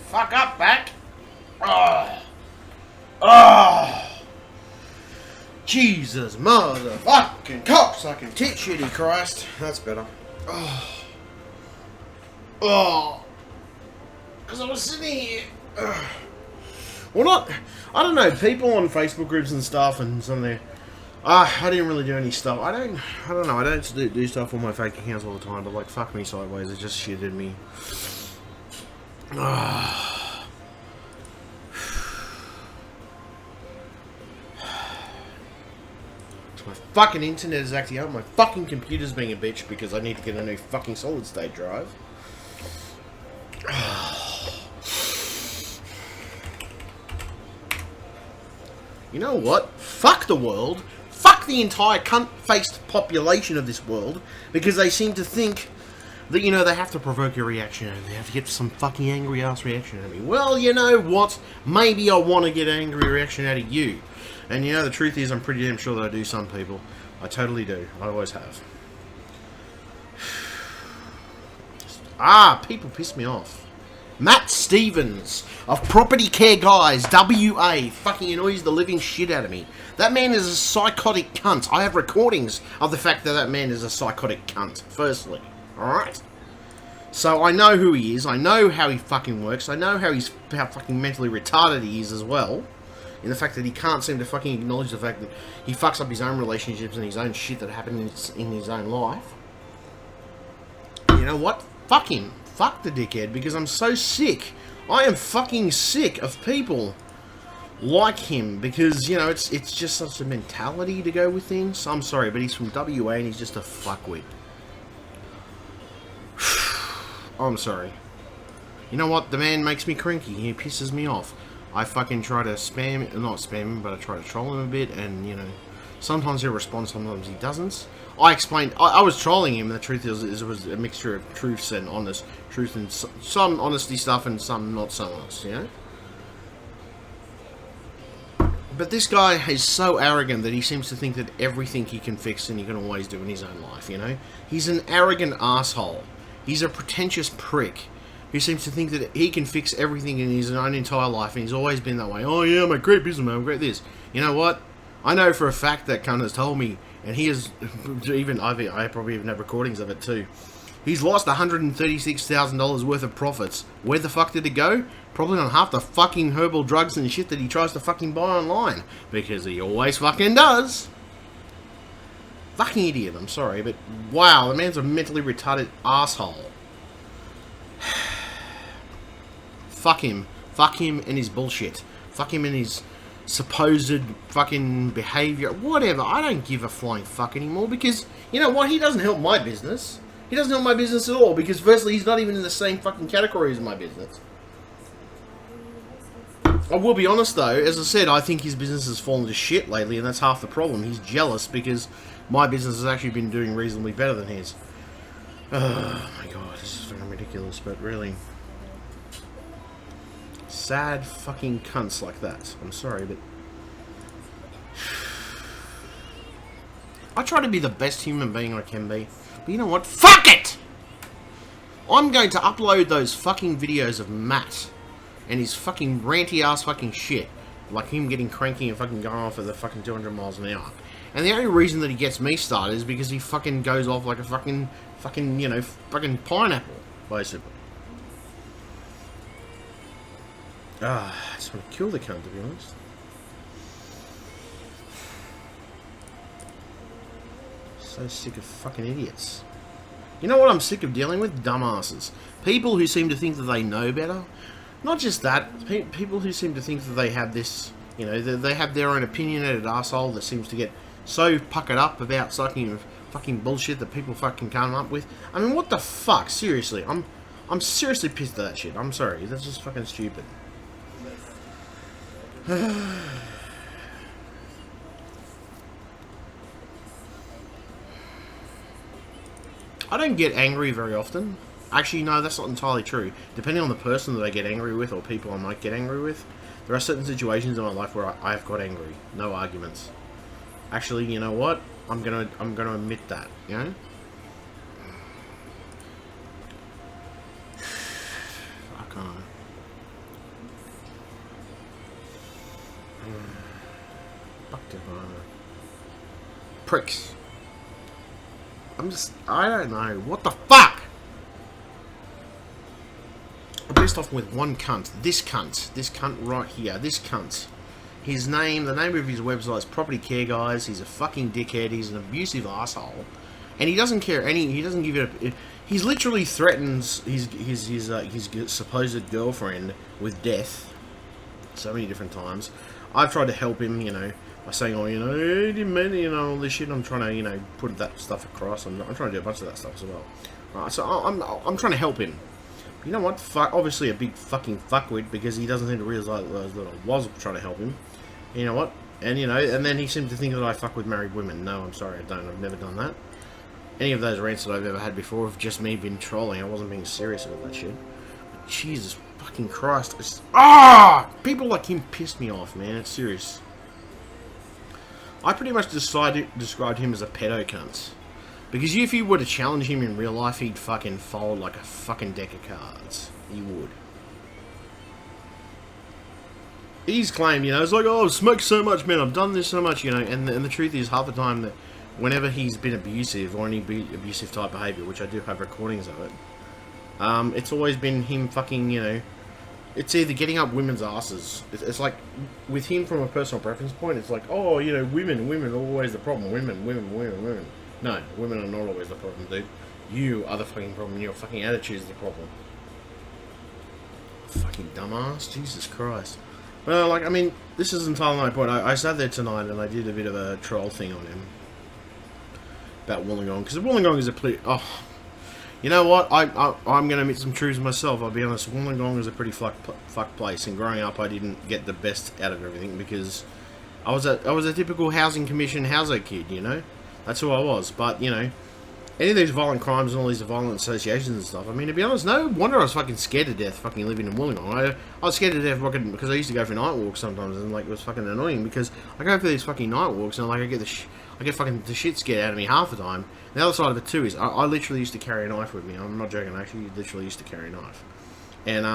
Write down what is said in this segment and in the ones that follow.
fuck up, back. Oh. Oh. Jesus, motherfucking cocksucking tit shitty Christ. That's better. Oh. Oh. Because I was sitting here. Well, not. I don't know. People on Facebook groups and stuff, and some of their. I didn't really do any stuff. I don't know. I don't do stuff on my fake accounts all the time, but like, fuck me sideways. It just shitted me. My fucking internet is acting up. My fucking computer's being a bitch because I need to get a new fucking solid state drive. You know what? Fuck the world. Fuck the entire cunt-faced population of this world, because they seem to think that, you know, they have to provoke a reaction and they have to get some fucking angry-ass reaction out of me. Well, you know what? Maybe I want to get an angry reaction out of you. And, you know, the truth is, I'm pretty damn sure that I do some people. I totally do. I always have. People piss me off. Matt Stevens of Property Care Guys, WA, fucking annoys the living shit out of me. That man is a psychotic cunt. I have recordings of the fact that that man is a psychotic cunt, firstly. Alright? So I know who he is. I know how he fucking works. I know how fucking mentally retarded he is as well. In the fact that he can't seem to fucking acknowledge the fact that he fucks up his own relationships and his own shit that happened in his own life. You know what? Fuck him. Fuck the dickhead, because I'm so sick. I am fucking sick of people like him, because, you know, it's just such a mentality to go with things. I'm sorry, but he's from WA and he's just a fuckwit. I'm sorry. You know what? The man makes me cranky. He pisses me off. I fucking try to not spam him, but I try to troll him a bit, and, you know, sometimes he'll respond, sometimes he doesn't. I explained, I was trolling him, and the truth is, it was a mixture of truth and some honesty stuff and some not so honest, you know? But this guy is so arrogant that he seems to think that everything he can fix and he can always do in his own life, you know? He's an arrogant asshole. He's a pretentious prick who seems to think that he can fix everything in his own entire life, and he's always been that way. Oh yeah, I'm a great businessman, I'm great this. You know what? I know for a fact that cunt has told me, and he has, even, I probably even have recordings of it too. He's lost $136,000 worth of profits. Where the fuck did it go? Probably on half the fucking herbal drugs and shit that he tries to fucking buy online. Because he always fucking does. Fucking idiot, I'm sorry, but wow, the man's a mentally retarded asshole. Fuck him. Fuck him and his bullshit. Fuck him and his supposed fucking behaviour. Whatever. I don't give a flying fuck anymore, because, you know what? He doesn't help my business. He doesn't help my business at all, because firstly, he's not even in the same fucking category as my business. I will be honest though, as I said, I think his business has fallen to shit lately, and that's half the problem. He's jealous because my business has actually been doing reasonably better than his. Oh my god, this is fucking ridiculous, but really. Sad fucking cunts like that. I'm sorry, but I try to be the best human being I can be. But you know what? Fuck it! I'm going to upload those fucking videos of Matt and his fucking ranty ass fucking shit. Like him getting cranky and fucking going off at the fucking 200 miles an hour. And the only reason that he gets me started is because he fucking goes off like a fucking, you know, fucking pineapple, basically. I just want to kill the cunt, to be honest. So sick of fucking idiots. You know what I'm sick of dealing with? Dumbasses. People who seem to think that they know better. Not just that, people who seem to think that they have this, you know, they have their own opinionated arsehole that seems to get so puckered up about sucking fucking bullshit that people fucking come up with. I mean, what the fuck? Seriously, I'm seriously pissed at that shit. I'm sorry, that's just fucking stupid. I don't get angry very often. Actually, no, that's not entirely true. Depending on the person that I get angry with, or people I might get angry with, there are certain situations in my life where I've got angry. No arguments. Actually, you know what? I'm gonna admit that, you know? I can't. Pricks. I don't know. What the fuck? I'm pissed off with one cunt. This cunt right here. This cunt. The name of his website is Property Care Guys. He's a fucking dickhead. He's an abusive asshole. And he doesn't care he doesn't give it a... He's literally threatens his supposed girlfriend with death so many different times. I've tried to help him, you know, by saying, oh, you know, he didn't mean it, you know, all this shit. I'm trying to, you know, put that stuff across. I'm trying to do a bunch of that stuff as well. Right, so I'm trying to help him. You know what? Obviously a big fucking fuckwit, because he doesn't seem to realise that I was trying to help him. You know what? And, you know, and then he seemed to think that I fuck with married women. No, I'm sorry, I don't. I've never done that. Any of those rants that I've ever had before have just me been trolling. I wasn't being serious about that shit. But Jesus fucking Christ. People like him pissed me off, man. It's serious. I pretty much described him as a pedo cunt. Because if you were to challenge him in real life, he'd fucking fold like a fucking deck of cards. He would. He's claimed, you know, it's like, oh, I've smoked so much, man, I've done this so much, you know, and the truth is, half the time, that whenever he's been abusive, or any abusive type behaviour, which I do have recordings of it, it's always been him fucking, you know, it's either getting up women's asses. It's like, with him from a personal preference point, it's like, oh, you know, women are always the problem. Women. No, women are not always the problem, dude. You are the fucking problem. Your fucking attitude is the problem. Fucking dumbass. Jesus Christ. Well, like, I mean, this is entirely my point. I sat there tonight and I did a bit of a troll thing on him. About Wollongong. Because Wollongong is a pretty... Oh... You know what? I'm going to admit some truths myself. I'll be honest. Wollongong is a pretty fucked place, and growing up, I didn't get the best out of everything because I was a typical housing commission houser kid. You know, that's who I was. But you know, any of these violent crimes and all these violent associations and stuff. I mean, to be honest, no wonder I was fucking scared to death. Fucking living in Wollongong. I was scared to death because I used to go for night walks sometimes, and like it was fucking annoying because I go for these fucking night walks and like I get fucking the shit scared out of me half the time. The other side of it too is I literally used to carry a knife with me. I'm not joking. I actually literally used to carry a knife, and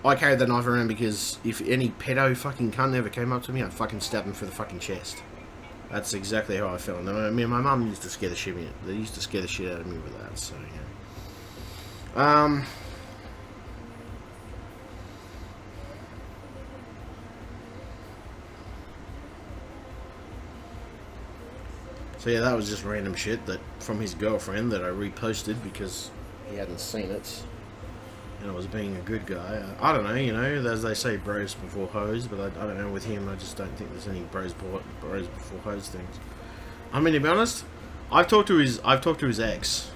I carried that knife around because if any pedo fucking cunt ever came up to me, I'd fucking stab him for the fucking chest. That's exactly how I felt. I mean, my mum used to scare the shit out of me with that. So yeah. So yeah, that was just random shit that from his girlfriend that I reposted because he hadn't seen it. And I was being a good guy. I don't know, you know, as they say, bros before hoes, but I don't know with him. I just don't think there's any bros before hoes things. I mean, to be honest, I've talked to his ex.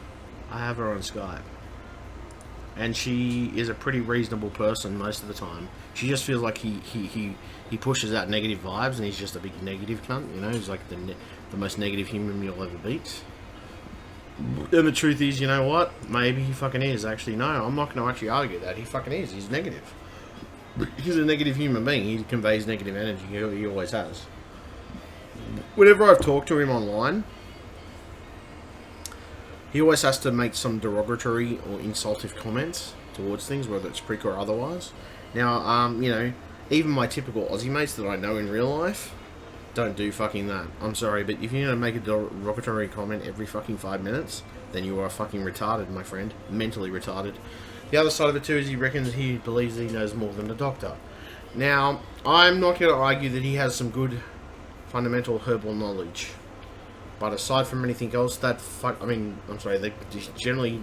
I have her on Skype, and she is a pretty reasonable person most of the time. She just feels like he pushes out negative vibes, and he's just a big negative cunt. You know, he's like the most negative human you'll ever beat. And the truth is, you know what? Maybe he fucking is. Actually, no, I'm not going to actually argue that. He fucking is. He's negative. He's a negative human being. He conveys negative energy. He always has. Whenever I've talked to him online, he always has to make some derogatory or insultive comments towards things, whether it's prick or otherwise. Now, you know, even my typical Aussie mates that I know in real life don't do fucking that. I'm sorry, but if you're going to make a derogatory comment every fucking 5 minutes, then you are fucking retarded, my friend. Mentally retarded. The other side of it too is he reckons he believes that he knows more than the doctor. Now, I'm not going to argue that he has some good fundamental herbal knowledge. But aside from anything else, generally, he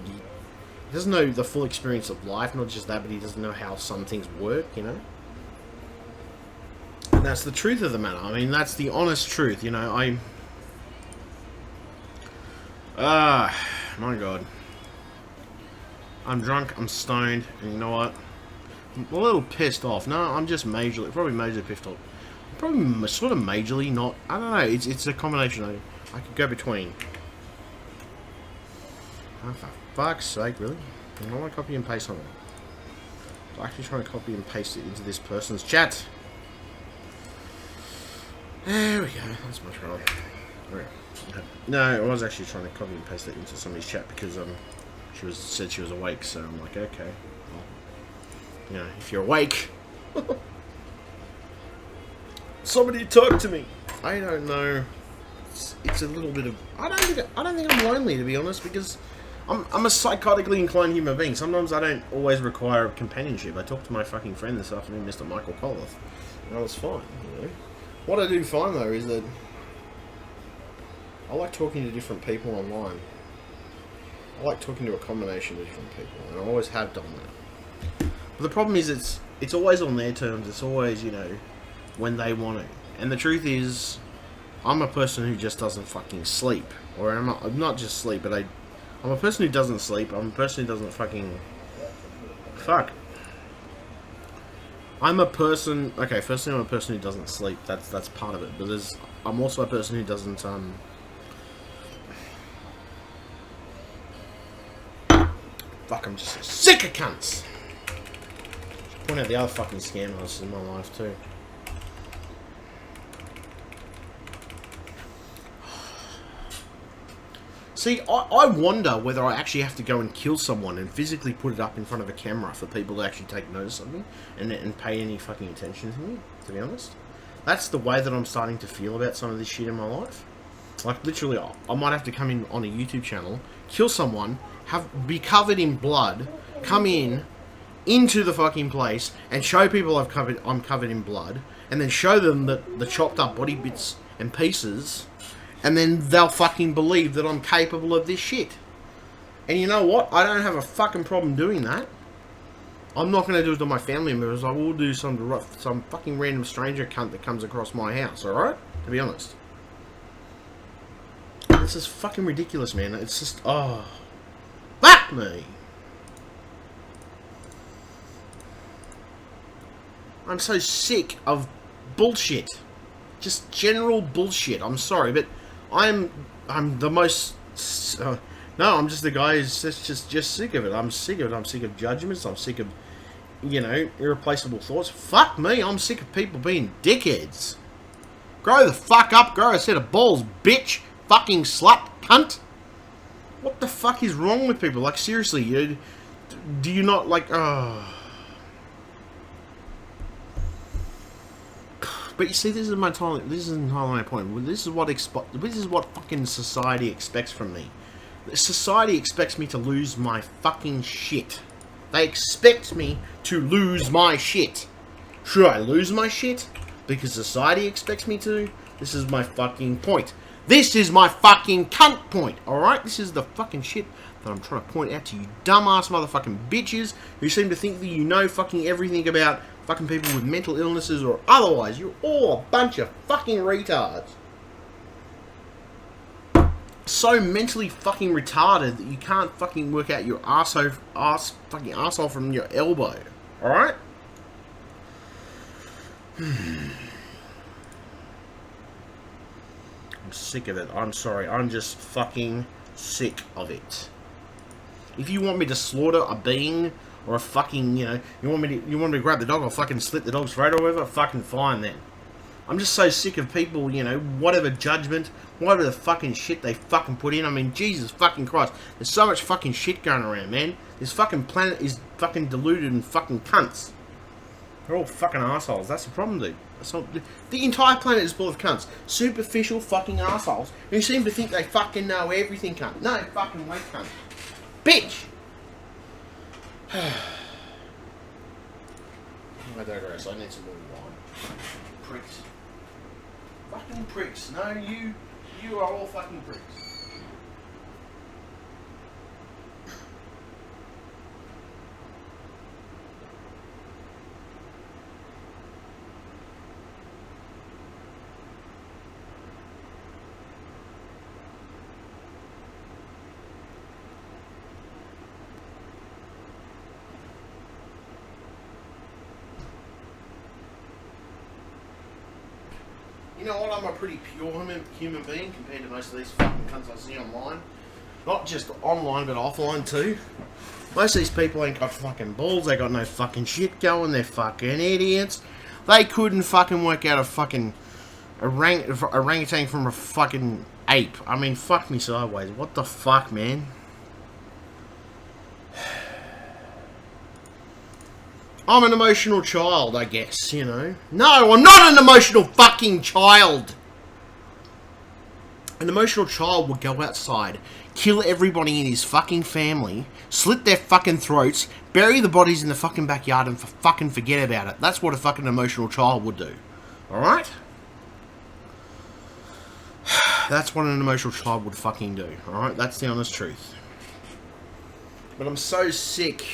doesn't know the full experience of life, not just that, but he doesn't know how some things work, you know? And that's the truth of the matter. I mean, that's the honest truth, you know, my God. I'm drunk, I'm stoned, and you know what? I'm a little pissed off. No, I'm just probably majorly pissed off. Probably sort of majorly not, I don't know, it's a combination. I could go between. Oh, for fuck's sake, really? I don't want to copy and paste something. I'm actually trying to copy and paste it into this person's chat. There we go, that's much better. Right. No, I was actually trying to copy and paste it into somebody's chat because she said she was awake, so I'm like, okay, well, you know, if you're awake. Somebody talk to me. I don't know. It's a little bit of. I don't think I'm lonely, to be honest, because I'm a psychotically inclined human being. Sometimes I don't always require companionship. I talked to my fucking friend this afternoon, Mr. Michael Koloff, and I was fine. You know. What I do find though is that I like talking to different people online. I like talking to a combination of different people, and I always have done that. But the problem is, it's always on their terms. It's always, you know, when they want to. And the truth is, I'm a person who just doesn't fucking sleep. Or I'm not just sleep, but I'm a person who doesn't sleep. I'm a person who doesn't fucking... Fuck. I'm a person... Okay, firstly, I'm a person who doesn't sleep. That's part of it. But I'm also a person who doesn't, Fuck, I'm just sick of cunts! Point out the other fucking scammers in my life, too. See, I wonder whether I actually have to go and kill someone and physically put it up in front of a camera for people to actually take notice of me and pay any fucking attention to me, to be honest. That's the way that I'm starting to feel about some of this shit in my life. Like, literally, I might have to come in on a YouTube channel, kill someone, be covered in blood, come into the fucking place and show people I'm covered in blood, and then show them the chopped up body bits and pieces, and then they'll fucking believe that I'm capable of this shit. And you know what? I don't have a fucking problem doing that. I'm not going to do it to my family members. I will do some fucking random stranger cunt that comes across my house, alright? To be honest. This is fucking ridiculous, man. It's just, oh. Fuck me! I'm so sick of bullshit. Just general bullshit. I'm sorry, but I'm the most... no, I'm just the guy who's just sick of it. I'm sick of it. I'm sick of judgments. I'm sick of, you know, irreplaceable thoughts. Fuck me, I'm sick of people being dickheads. Grow the fuck up. Grow a set of balls, bitch. Fucking slut, cunt. What the fuck is wrong with people? Like, seriously, do you not, like, oh... But you see, this is entirely my point. This is what fucking society expects from me. Society expects me to lose my fucking shit. They expect me to lose my shit. Should I lose my shit? Because society expects me to? This is my fucking point. This is my fucking cunt point, alright? This is the fucking shit that I'm trying to point out to you dumbass motherfucking bitches who seem to think that you know fucking everything about fucking people with mental illnesses or otherwise. You're all a bunch of fucking retards. So mentally fucking retarded that you can't fucking work out your fucking arsehole from your elbow, alright? I'm sick of it. I'm sorry. I'm just fucking sick of it. If you want me to slaughter a being or a fucking, you know, you want me to grab the dog, I'll fucking slit the dog's throat or whatever, fucking fine then. I'm just so sick of people, you know, whatever judgment, whatever the fucking shit they fucking put in. I mean, Jesus fucking Christ. There's so much fucking shit going around, man. This fucking planet is fucking deluded and fucking cunts. They're all fucking assholes. That's the problem, dude. The entire planet is full of cunts. Superficial fucking assholes who seem to think they fucking know everything, cunt. No, fucking wait, cunt. Bitch! I digress. I need some more wine. Pricks. Fucking pricks. No, you are all fucking pricks. You know what, I'm a pretty pure human being compared to most of these fucking cunts I see online. Not just online, but offline too. Most of these people ain't got fucking balls, they got no fucking shit going, they're fucking idiots. They couldn't fucking work out a fucking orangutan from a fucking ape. I mean, fuck me sideways. What the fuck, man? I'm an emotional child, I guess, you know. No, I'm not an emotional fucking child. An emotional child would go outside, kill everybody in his fucking family, slit their fucking throats, bury the bodies in the fucking backyard and fucking forget about it. That's what a fucking emotional child would do. Alright? That's what an emotional child would fucking do. Alright? That's the honest truth. But I'm so sick.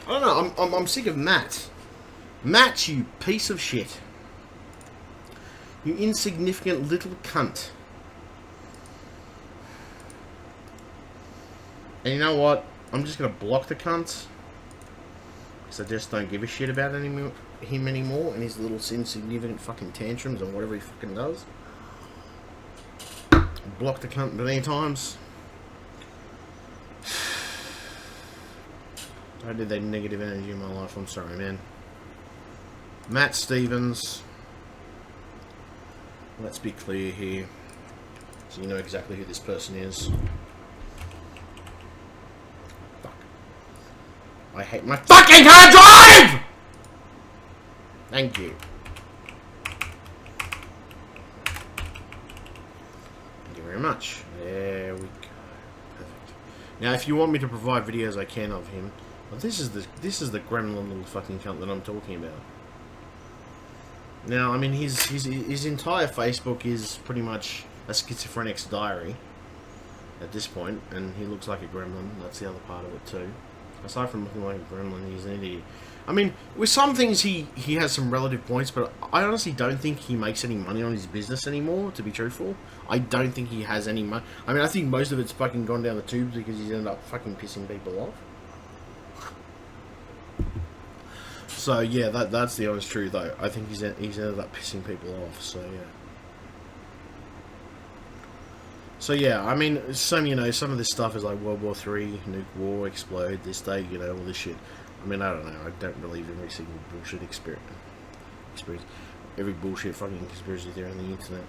I don't know, I'm sick of Matt. Matt, you piece of shit. You insignificant little cunt. And you know what? I'm just going to block the cunt. Because I just don't give a shit about him anymore. And his little insignificant fucking tantrums and whatever he fucking does. Block the cunt many times. I did that negative energy in my life. I'm sorry, man. Matt Stevens. Let's be clear here. So you know exactly who this person is. I hate my fucking hard drive! Thank you. Thank you very much. There we go. Perfect. Now, if you want me to provide videos, I can of him. But this is the gremlin little fucking cunt that I'm talking about. Now, I mean, his entire Facebook is pretty much a schizophrenic's diary at this point, and he looks like a gremlin. That's the other part of it too. Aside from looking like a gremlin, he's an idiot. I mean, with some things he has some relative points, but I honestly don't think he makes any money on his business anymore, to be truthful. I don't think he has any money. I mean, I think most of it's fucking gone down the tubes because he's ended up fucking pissing people off. So, yeah, that's the honest truth, though. I think he's ended up pissing people off, so, yeah. So yeah, I mean, some of this stuff is like World War III, nuke war, explode, this day, you know, all this shit. I mean, I don't know, I don't believe in every single bullshit experience. Every bullshit fucking conspiracy theory on the internet.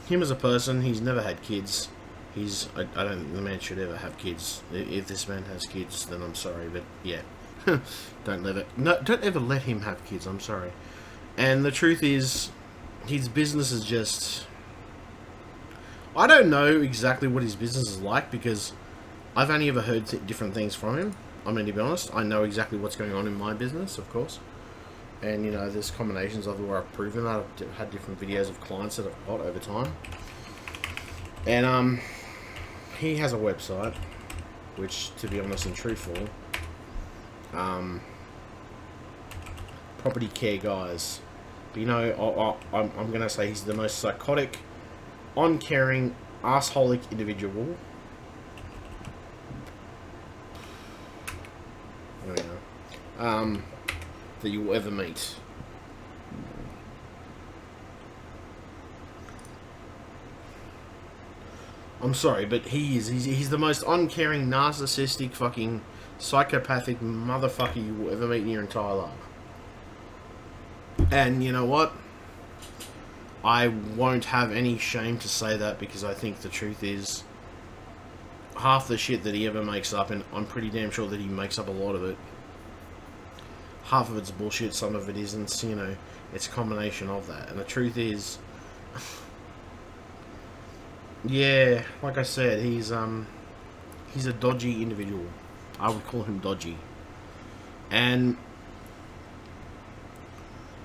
Him as a person, he's never had kids. I don't think the man should ever have kids. If this man has kids, then I'm sorry, but yeah. Don't ever let him have kids, I'm sorry. And the truth is, his business is just... I don't know exactly what his business is like because I've only ever heard different things from him. I mean, to be honest, I know exactly what's going on in my business, of course. And, you know, there's combinations of it where I've proven that. I've had different videos of clients that I've got over time. And, he has a website, which, to be honest and truthful, Property Care Guys. But, you know, I'm going to say he's the most psychotic, uncaring, assholic individual. There we go. That you will ever meet. I'm sorry, but he's the most uncaring, narcissistic, fucking psychopathic motherfucker you will ever meet in your entire life. And you know what? I won't have any shame to say that because I think the truth is half the shit that he ever makes up, and I'm pretty damn sure that he makes up a lot of it. Half of it's bullshit, some of it isn't, you know, it's a combination of that. And the truth is, yeah, like I said, he's a dodgy individual. I would call him dodgy. And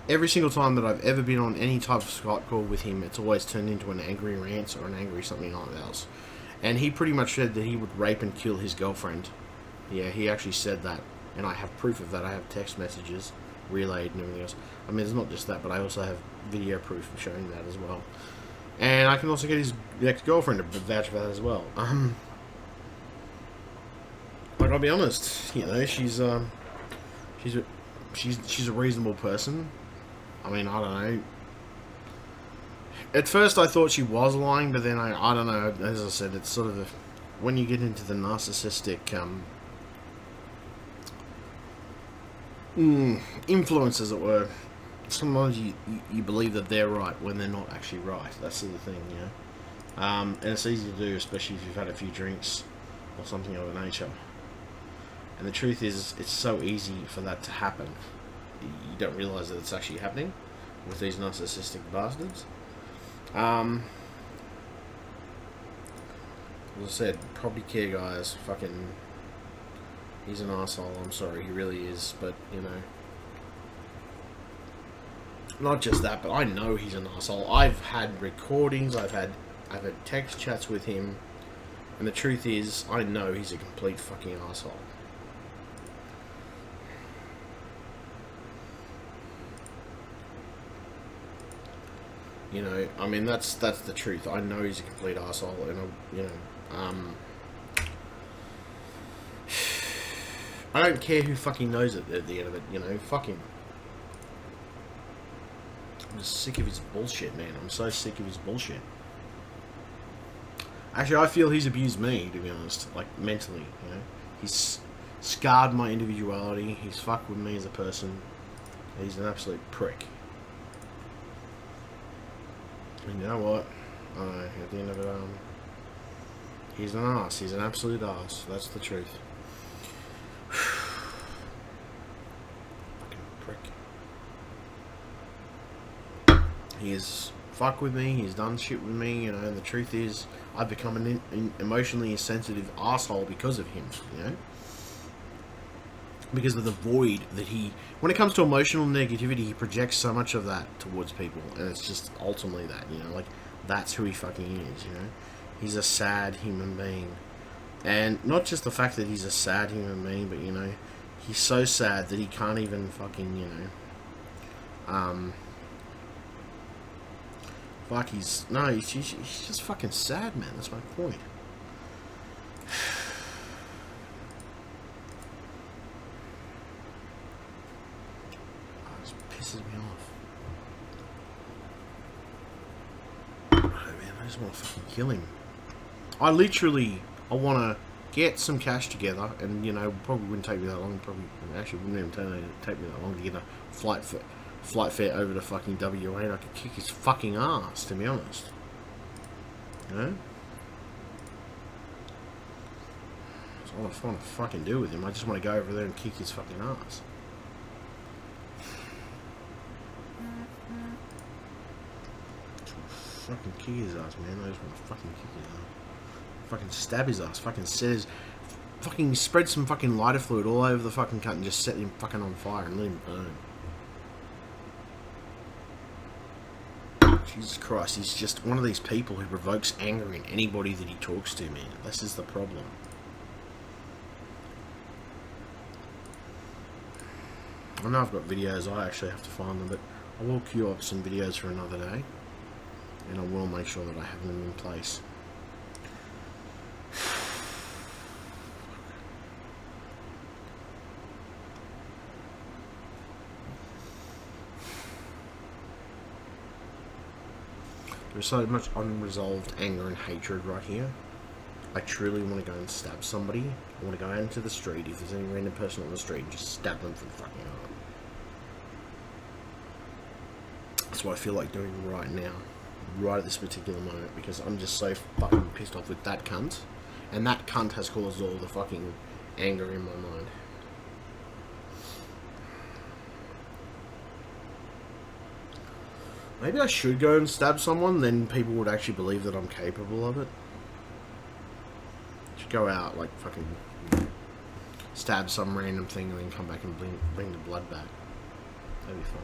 every single time that I've ever been on any type of Skype call with him, it's always turned into an angry rant or an angry something else. And he pretty much said that he would rape and kill his girlfriend. Yeah, he actually said that. And I have proof of that. I have text messages relayed and everything else. I mean, it's not just that, but I also have video proof showing that as well. And I can also get his ex-girlfriend to vouch for that as well. Like, I'll be honest, you know, she's a reasonable person. I mean, I don't know. At first, I thought she was lying, but then I don't know. As I said, it's sort of when you get into the narcissistic influence, as it were. Sometimes you believe that they're right when they're not actually right. That's the thing, you know. And it's easy to do, especially if you've had a few drinks or something of that nature. And the truth is, it's so easy for that to happen. You don't realise that it's actually happening with these narcissistic bastards. As I said, property care guys, fucking, he's an arsehole, I'm sorry, he really is, but, you know, not just that, but I know he's an arsehole. I've had recordings, I've had text chats with him, and the truth is, I know he's a complete fucking arsehole. You know, I mean, that's the truth. I know he's a complete arsehole, and you know, I don't care who fucking knows it at the end of it. You know, fuck him. I'm just sick of his bullshit, man. I'm so sick of his bullshit. Actually, I feel he's abused me, to be honest, like mentally. You know, he's scarred my individuality. He's fucked with me as a person. He's an absolute prick. And you know what? At the end of it, he's an arse. He's an absolute arse. That's the truth. Fucking prick. He has fucked with me. He's done shit with me. You know. And the truth is, I've become an emotionally insensitive asshole because of him. You know. Because of the void that he... When it comes to emotional negativity, he projects so much of that towards people. And it's just ultimately that, you know? Like, that's who he fucking is, you know? He's a sad human being. And not just the fact that he's a sad human being, but, you know, he's so sad that he can't even fucking, you know... Fuck, he's... No, he's just fucking sad, man. That's my point. Pisses me off. Oh man, I just want to fucking kill him. I want to get some cash together, and you know, probably wouldn't take me that long. Actually wouldn't even take me that long to get a flight fare over to fucking WA, and I could kick his fucking ass, to be honest. You know? That's all I want to fucking do with him. I just want to go over there and kick his fucking ass. Fucking kick his ass, man. I just want to fucking kick his ass. Fucking stab his ass. Fucking spread some fucking lighter fluid all over the fucking cut and just set him fucking on fire and let him burn. Jesus Christ, he's just one of these people who provokes anger in anybody that he talks to, man. This is the problem. I know I've got videos, I actually have to find them, but I will queue up some videos for another day. And I will make sure that I have them in place. There's so much unresolved anger and hatred right here. I truly want to go and stab somebody. I want to go out into the street, if there's any random person on the street, and just stab them from fucking arm. That's what I feel like doing right now. Right at this particular moment, because I'm just so fucking pissed off with that cunt, and that cunt has caused all the fucking anger in my mind. Maybe I should go and stab someone, then people would actually believe that I'm capable of it. Should go out, like, fucking stab some random thing and then come back and bring the blood back. That'd be fun.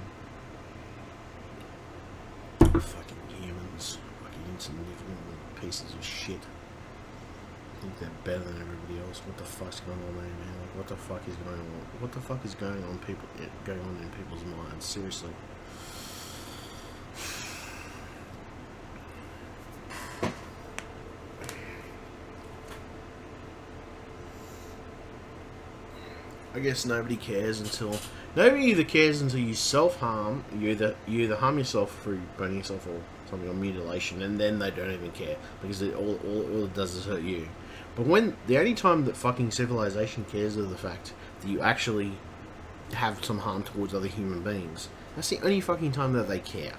Fucking humans. Fucking insignificant pieces of shit. I think they're better than everybody else. What the fuck's going on there, man? Like, what the fuck is going on? What the fuck is going on in people's minds? Seriously. I guess nobody cares until... Nobody either cares until you self-harm, you either harm yourself through burning yourself or something, or mutilation, and then they don't even care, because all it does is hurt you. But when... The only time that fucking civilization cares is the fact that you actually have some harm towards other human beings. That's the only fucking time that they care.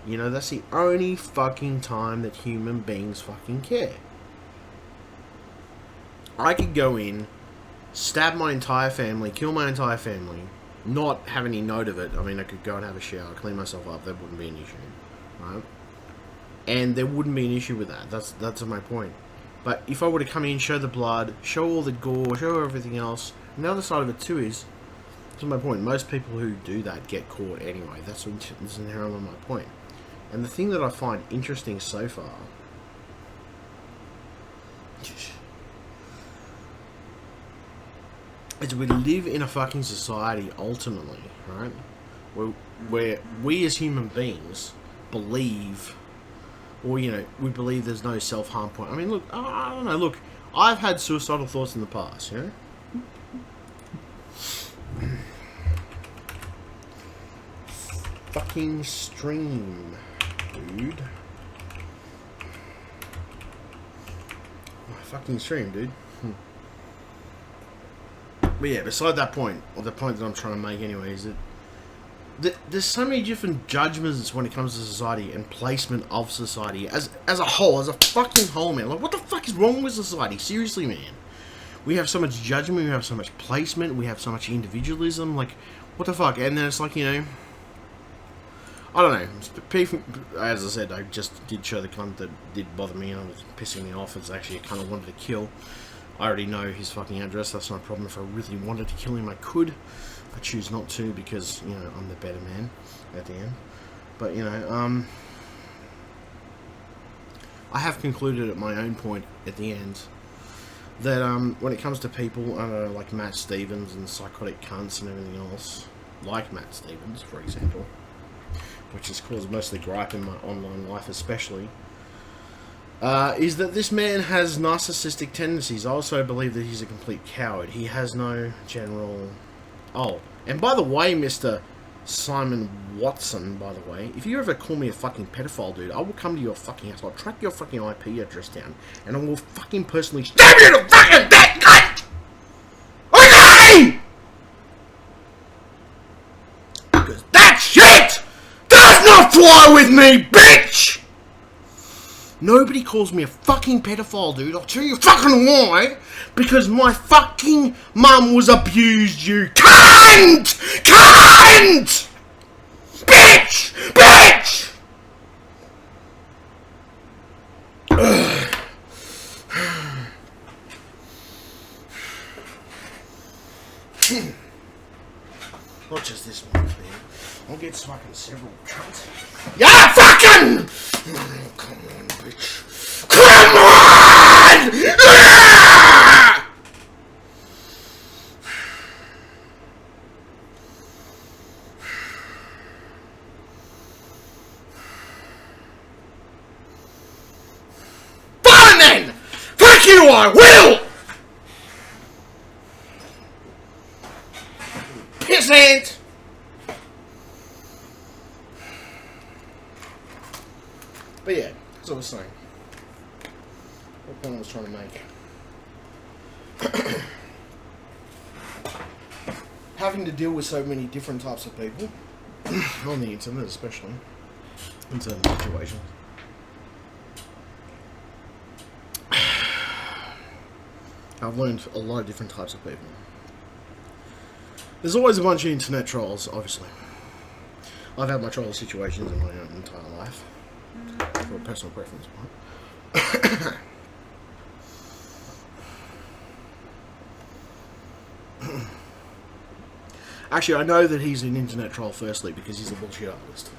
You know, that's the only fucking time that human beings fucking care. I could go in... stab my entire family, kill my entire family, not have any note of it. I mean, I could go and have a shower, clean myself up. That wouldn't be an issue, right? And there wouldn't be an issue with that. That's my point. But if I were to come in, show the blood, show all the gore, show everything else, and the other side of it too is, that's my point. Most people who do that get caught anyway. That's inherently my point. And the thing that I find interesting so far is we live in a fucking society, ultimately, right? Where we as human beings believe, or, you know, we believe there's no self-harm point. I mean, look, I don't know, look, I've had suicidal thoughts in the past, you know? Fucking stream, dude. My fucking stream, dude. But yeah, beside that point, or the point that I'm trying to make anyway, is that there's so many different judgments when it comes to society and placement of society as a whole, as a fucking whole, man. Like, what the fuck is wrong with society? Seriously, man. We have so much judgment, we have so much placement, we have so much individualism, like, what the fuck? And then it's like, you know, I don't know. As I said, I just did show the cunt that did bother me and it was pissing me off. It's actually a cunt I wanted to kill. I already know his fucking address. That's not a problem. If I really wanted to kill him, I could. I choose not to because, you know, I'm the better man at the end. But, you know, I have concluded at my own point at the end that when it comes to people, I don't know, like Matt Stevens and psychotic cunts and everything else, like Matt Stevens, for example, which has caused most of the gripe in my online life especially, is that this man has narcissistic tendencies. I also believe that he's a complete coward. He has no general... Oh, and by the way, Mr. Simon Watson, by the way, if you ever call me a fucking pedophile, dude, I will come to your fucking house. I'll track your fucking IP address down, and I will fucking personally stab you to fucking death, cunt! Okay! Because that shit does not fly with me, bitch! Nobody calls me a fucking pedophile, dude. I'll tell you fucking why. Because my fucking mum was abused, you cunt! Cunt! Bitch! Bitch! Not just this one, man. I'll get fucking several cunts. Yeah, fucking! Oh, come on, bitch. Come on! Ah! Fine then! Fuck you, I will! Pissant! But yeah, as I was saying, what point I was trying to make. Having to deal with so many different types of people, on the internet especially, in certain situations. I've learned a lot of different types of people. There's always a bunch of internet trolls, obviously. I've had my troll situations in my own entire life. For a personal preference, right? Actually, I know that he's an internet troll firstly because he's a bullshit artist.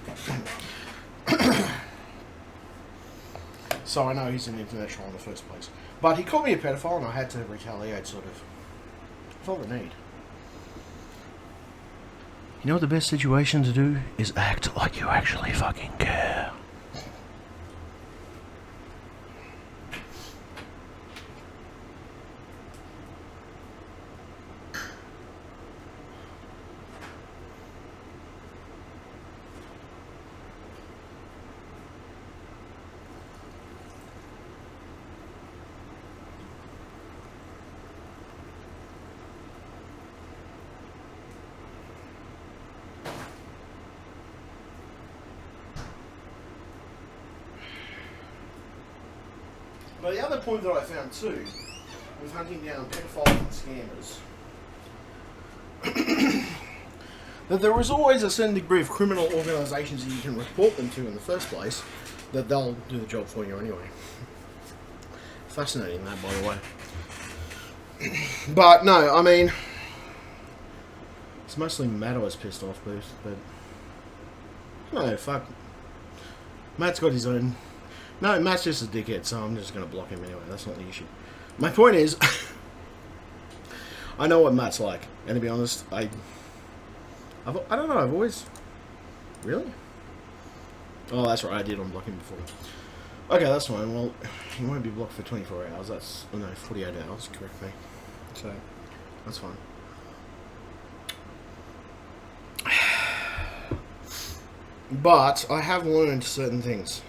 So I know he's an internet troll in the first place. But he called me a pedophile and I had to retaliate, sort of. I felt the need. You know what the best situation to do is act like you actually fucking care. But the other point that I found too with hunting down pedophiles and scammers, that there is always a certain degree of criminal organisations that you can report them to in the first place, that they'll do the job for you anyway. Fascinating that, by the way. But no, I mean, it's mostly Matt I was pissed off with, but no, fuck. Matt's got his own. No, Matt's just a dickhead, so I'm just going to block him anyway. That's not the issue. My point is, I know what Matt's like, and to be honest, I don't know. I've always really. Oh, that's right. I did unblock him before. Okay, that's fine. Well, he won't be blocked for 24 hours. That's, oh no, 48 hours, correct me. So, that's fine. But, I have learned certain things.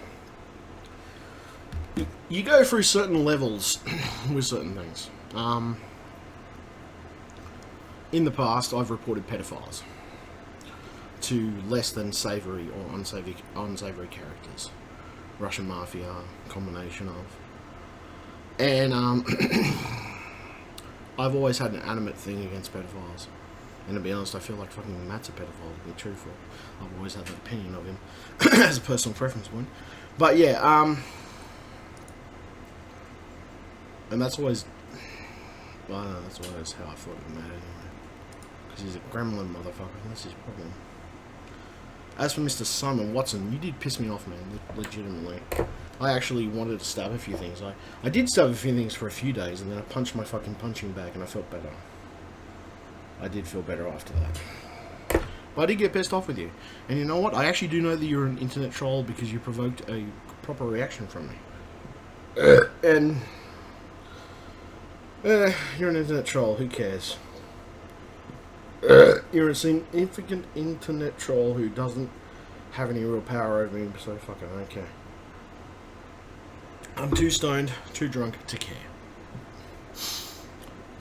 You go through certain levels with certain things. In the past, I've reported pedophiles to less than savoury or unsavoury characters. Russian mafia, combination of. And I've always had an animate thing against pedophiles. And to be honest, I feel like fucking Matt's a pedophile, to be truthful. I've always had that opinion of him as a personal preference point. But yeah, and that's always, well, I don't know, that's always how I thought of Matt anyway. Because he's a gremlin motherfucker, that's his problem. As for Mr. Simon Watson, you did piss me off, man, legitimately. I actually wanted to stab a few things. I did stab a few things for a few days, and then I punched my fucking punching bag, and I felt better. I did feel better after that. But I did get pissed off with you. And you know what? I actually do know that you're an internet troll because you provoked a proper reaction from me. And you're an internet troll. Who cares? You're a significant internet troll who doesn't have any real power over me, so fuck it, I don't care. I'm too stoned, too drunk to care.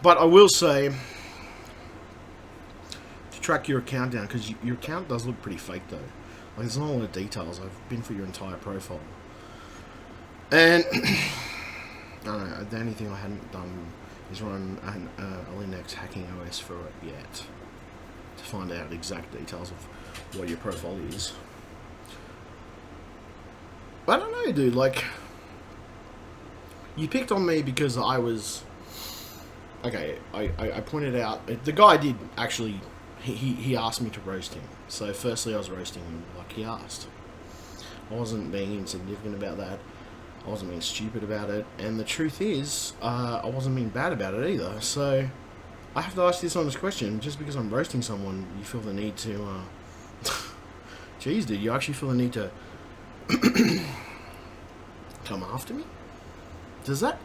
But I will say, to track your account down, because your account does look pretty fake though. Like, there's not a lot of details. I've been through your entire profile. And, I don't know, the only thing I hadn't done is run a Linux hacking OS for it yet, to find out exact details of what your profile is. I don't know, dude, like, you picked on me because I was, okay, I pointed out, the guy did actually, he asked me to roast him. So firstly I was roasting him like he asked. I wasn't being insignificant about that. I wasn't being stupid about it. And the truth is, I wasn't being bad about it either. So I have to ask this honest question. Just because I'm roasting someone, you feel the need to, jeez, dude, you actually feel the need to come after me? Does that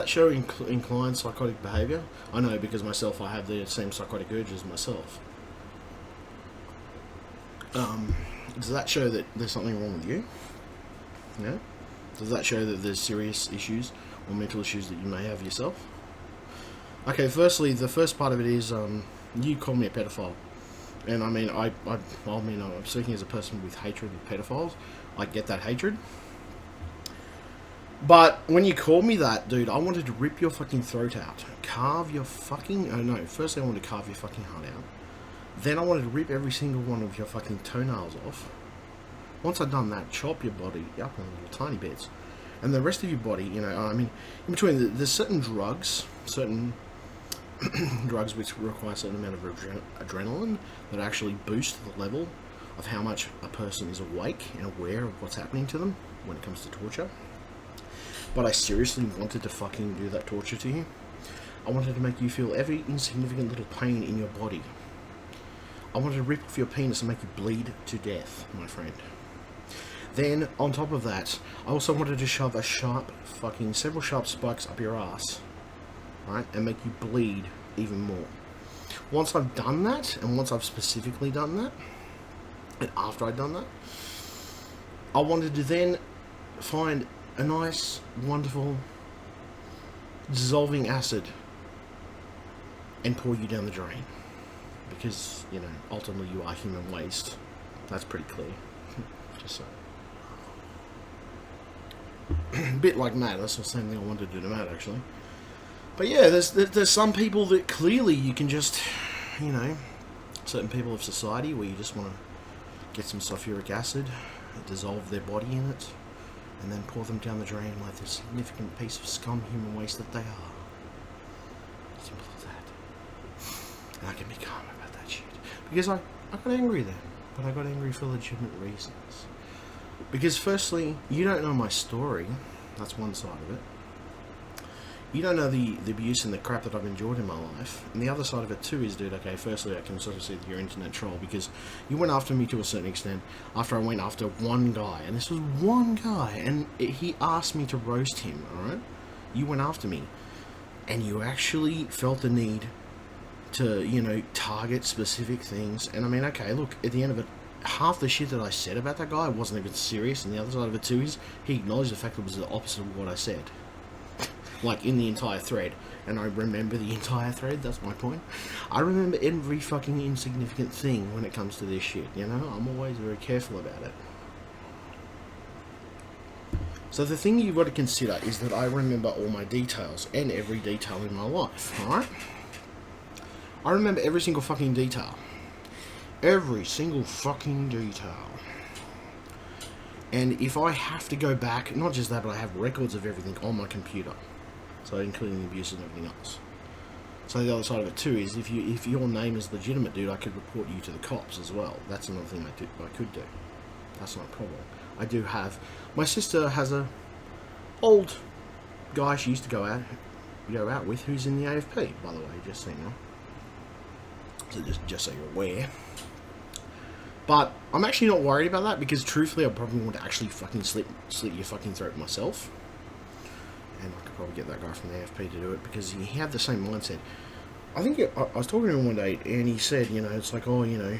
show inclined psychotic behaviour? I know, because myself, I have the same psychotic urges myself. Does that show that there's something wrong with you? Yeah? Does that show that there's serious issues or mental issues that you may have yourself? Okay, firstly, the first part of it is, you call me a pedophile. And I mean, I'm speaking as a person with hatred of pedophiles. I get that hatred. But when you called me that, dude, I wanted to rip your fucking throat out. Carve your fucking... Oh no, firstly I wanted to carve your fucking heart out. Then I wanted to rip every single one of your fucking toenails off. Once I'd done that, chop your body up in little tiny bits. And the rest of your body, you know, I mean, in between, there's certain drugs which require a certain amount of adrenaline that actually boost the level of how much a person is awake and aware of what's happening to them when it comes to torture. But I seriously wanted to fucking do that torture to you. I wanted to make you feel every insignificant little pain in your body. I wanted to rip off your penis and make you bleed to death, my friend. Then, on top of that, I also wanted to shove several sharp spikes up your ass, right, and make you bleed even more. Once I've done that, and once I've specifically done that, and after I'd done that, I wanted to then find a nice, wonderful, dissolving acid and pour you down the drain. Because, you know, ultimately you are human waste. That's pretty clear. Just so. A bit like Matt. That's the same thing I wanted to do to Matt, actually. But yeah, there's some people that clearly you can just, you know, certain people of society where you just want to get some sulfuric acid, dissolve their body in it, and then pour them down the drain like the significant piece of scum human waste that they are. Simple as that. And I can be calm about that shit. Because I got angry then, but I got angry for legitimate reasons. Because firstly, you don't know my story. That's one side of it. You don't know the abuse and the crap that I've endured in my life. And the other side of it too is, dude, okay, firstly I can sort of see that you're internet troll because you went after me to a certain extent after I went after one guy. And this was one guy. And he asked me to roast him, alright? You went after me. And you actually felt the need to, you know, target specific things. And I mean, okay, look, at the end of it, half the shit that I said about that guy wasn't even serious. And the other side of it too is he acknowledged the fact that it was the opposite of what I said. Like, in the entire thread. And I remember the entire thread, that's my point. I remember every fucking insignificant thing when it comes to this shit, you know? I'm always very careful about it. So the thing you've got to consider is that I remember all my details, and every detail in my life, alright? I remember every single fucking detail. Every single fucking detail. And if I have to go back, not just that, but I have records of everything on my computer. So including the abuse and everything else. So the other side of it too is if your name is legitimate, dude, I could report you to the cops as well. That's another thing I could do. That's not a problem. I do have. My sister has a old guy she used to go out with, who's in the AFP, by the way, just so you know. So just so you're aware. But I'm actually not worried about that because truthfully, I probably want to actually fucking slit your fucking throat myself. And I could probably get that guy from the AFP to do it because he had the same mindset. I think I was talking to him one day and he said, you know, it's like, oh, you know,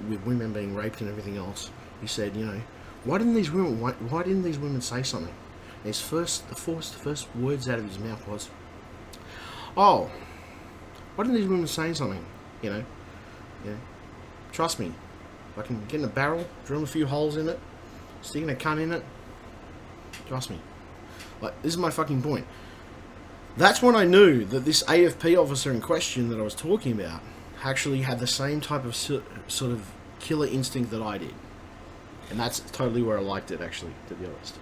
with women being raped and everything else, he said, you know, why didn't these women say something? And the first words out of his mouth was, oh, why didn't these women say something? You know, trust me, I can get in a barrel, drill a few holes in it, sticking a cunt in it. Trust me. Like, this is my fucking point. That's when I knew that this AFP officer in question that I was talking about actually had the same type of sort of killer instinct that I did. And that's totally where I liked it, actually, to be honest.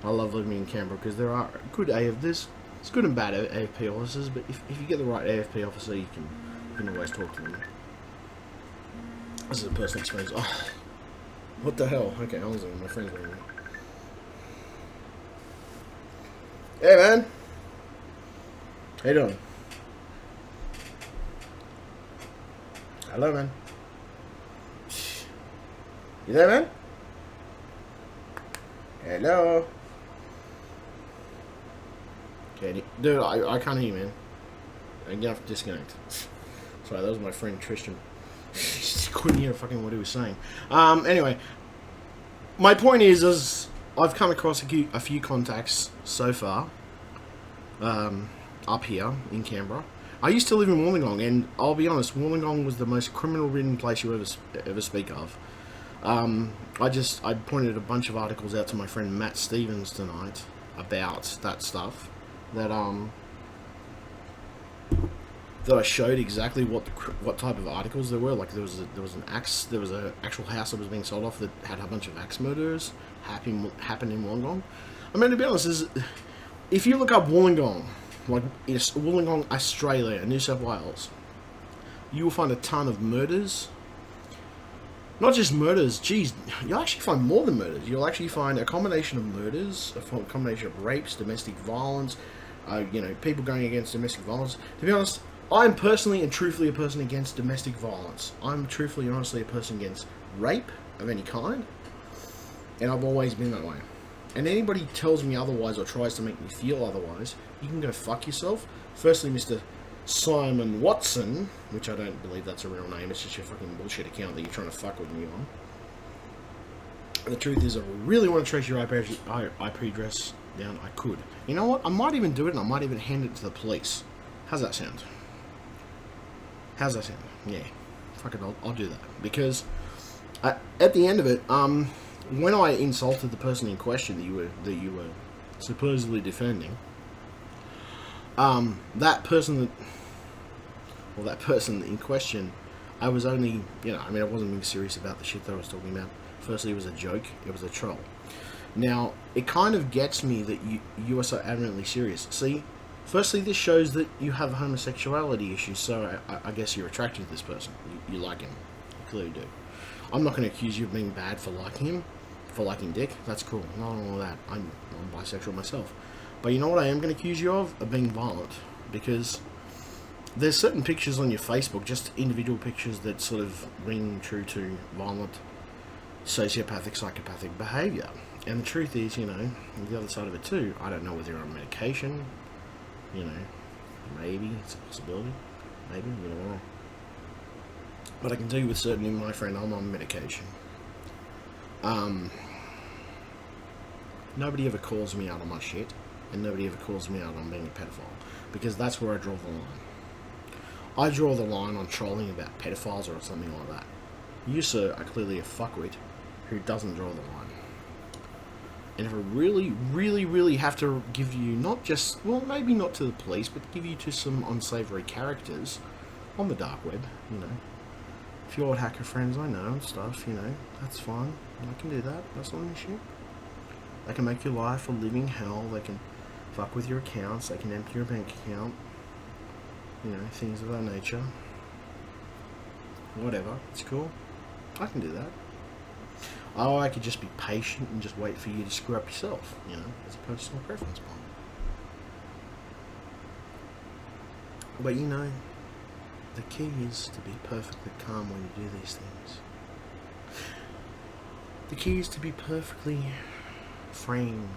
I love living in Canberra because there are good it's good and bad AFP officers, but if you get the right AFP officer, you can always talk to them. This is a personal experience. Oh, what the hell? Okay, I was my friend's ringing me. Hey, man. How you doing? Hello, man. You there, man? Hello. Okay, dude, I can't hear you, man. I'm gonna have to disconnect. Sorry, that was my friend Tristan. Just couldn't hear fucking what he was saying. Anyway, my point is I've come across a few contacts so far up here in Canberra. I used to live in Wollongong, and I'll be honest, Wollongong was the most criminal-ridden place you ever speak of. I pointed a bunch of articles out to my friend Matt Stevens tonight about that stuff. That I showed exactly what type of articles there were. Like there was an actual house that was being sold off that had a bunch of axe murders happened in Wollongong. I mean, to be honest, if you look up Wollongong, like Wollongong, Australia, New South Wales, you will find a ton of murders. Not just murders, geez, you'll actually find more than murders. You'll actually find a combination of murders, a combination of rapes, domestic violence, people going against domestic violence. To be honest, I'm personally and truthfully a person against domestic violence. I'm truthfully and honestly a person against rape of any kind, and I've always been that way. And anybody tells me otherwise or tries to make me feel otherwise, you can go fuck yourself. Firstly, Mr. Simon Watson, which I don't believe that's a real name, it's just your fucking bullshit account that you're trying to fuck with me on. The truth is, if I really want to trace your IP address down, I could. You know what? I might even do it, and I might even hand it to the police. How's that sound? How's that sound? Yeah. Fuck it, I'll do that. Because, at the end of it, when I insulted the person in question that you were supposedly defending, That person that, well, that person in question, I was only, I mean, I wasn't being serious about the shit that I was talking about. Firstly, it was a joke. It was a troll. Now, it kind of gets me that you are so adamantly serious. See, firstly, this shows that you have homosexuality issues, so I guess you're attracted to this person. You like him. You clearly do. I'm not going to accuse you of being bad for liking him, for liking dick. That's cool. Not all that. I'm bisexual myself. But you know what I am going to accuse you of? Of being violent. Because there's certain pictures on your Facebook, just individual pictures that sort of ring true to violent, sociopathic, psychopathic behaviour. And the truth is, the other side of it too, I don't know whether you're on medication, maybe, it's a possibility, maybe, you don't know. But I can tell you with certainty, my friend, I'm on medication. Nobody ever calls me out on my shit, and nobody ever calls me out on being a pedophile, because that's where I draw the line. I draw the line on trolling about pedophiles or something like that. You, sir, are clearly a fuckwit who doesn't draw the line. And if I really, really, really have to give you not just, well, maybe not to the police, but give you to some unsavoury characters on the dark web, If you're old hacker friends I know and stuff, that's fine. I can do that. That's not an issue. They can make your life a living hell. They can fuck with your accounts. They can empty your bank account. Things of that nature. Whatever. It's cool. I can do that. Oh, I could just be patient and just wait for you to screw up yourself, as a personal preference point. But the key is to be perfectly calm when you do these things. The key is to be perfectly framed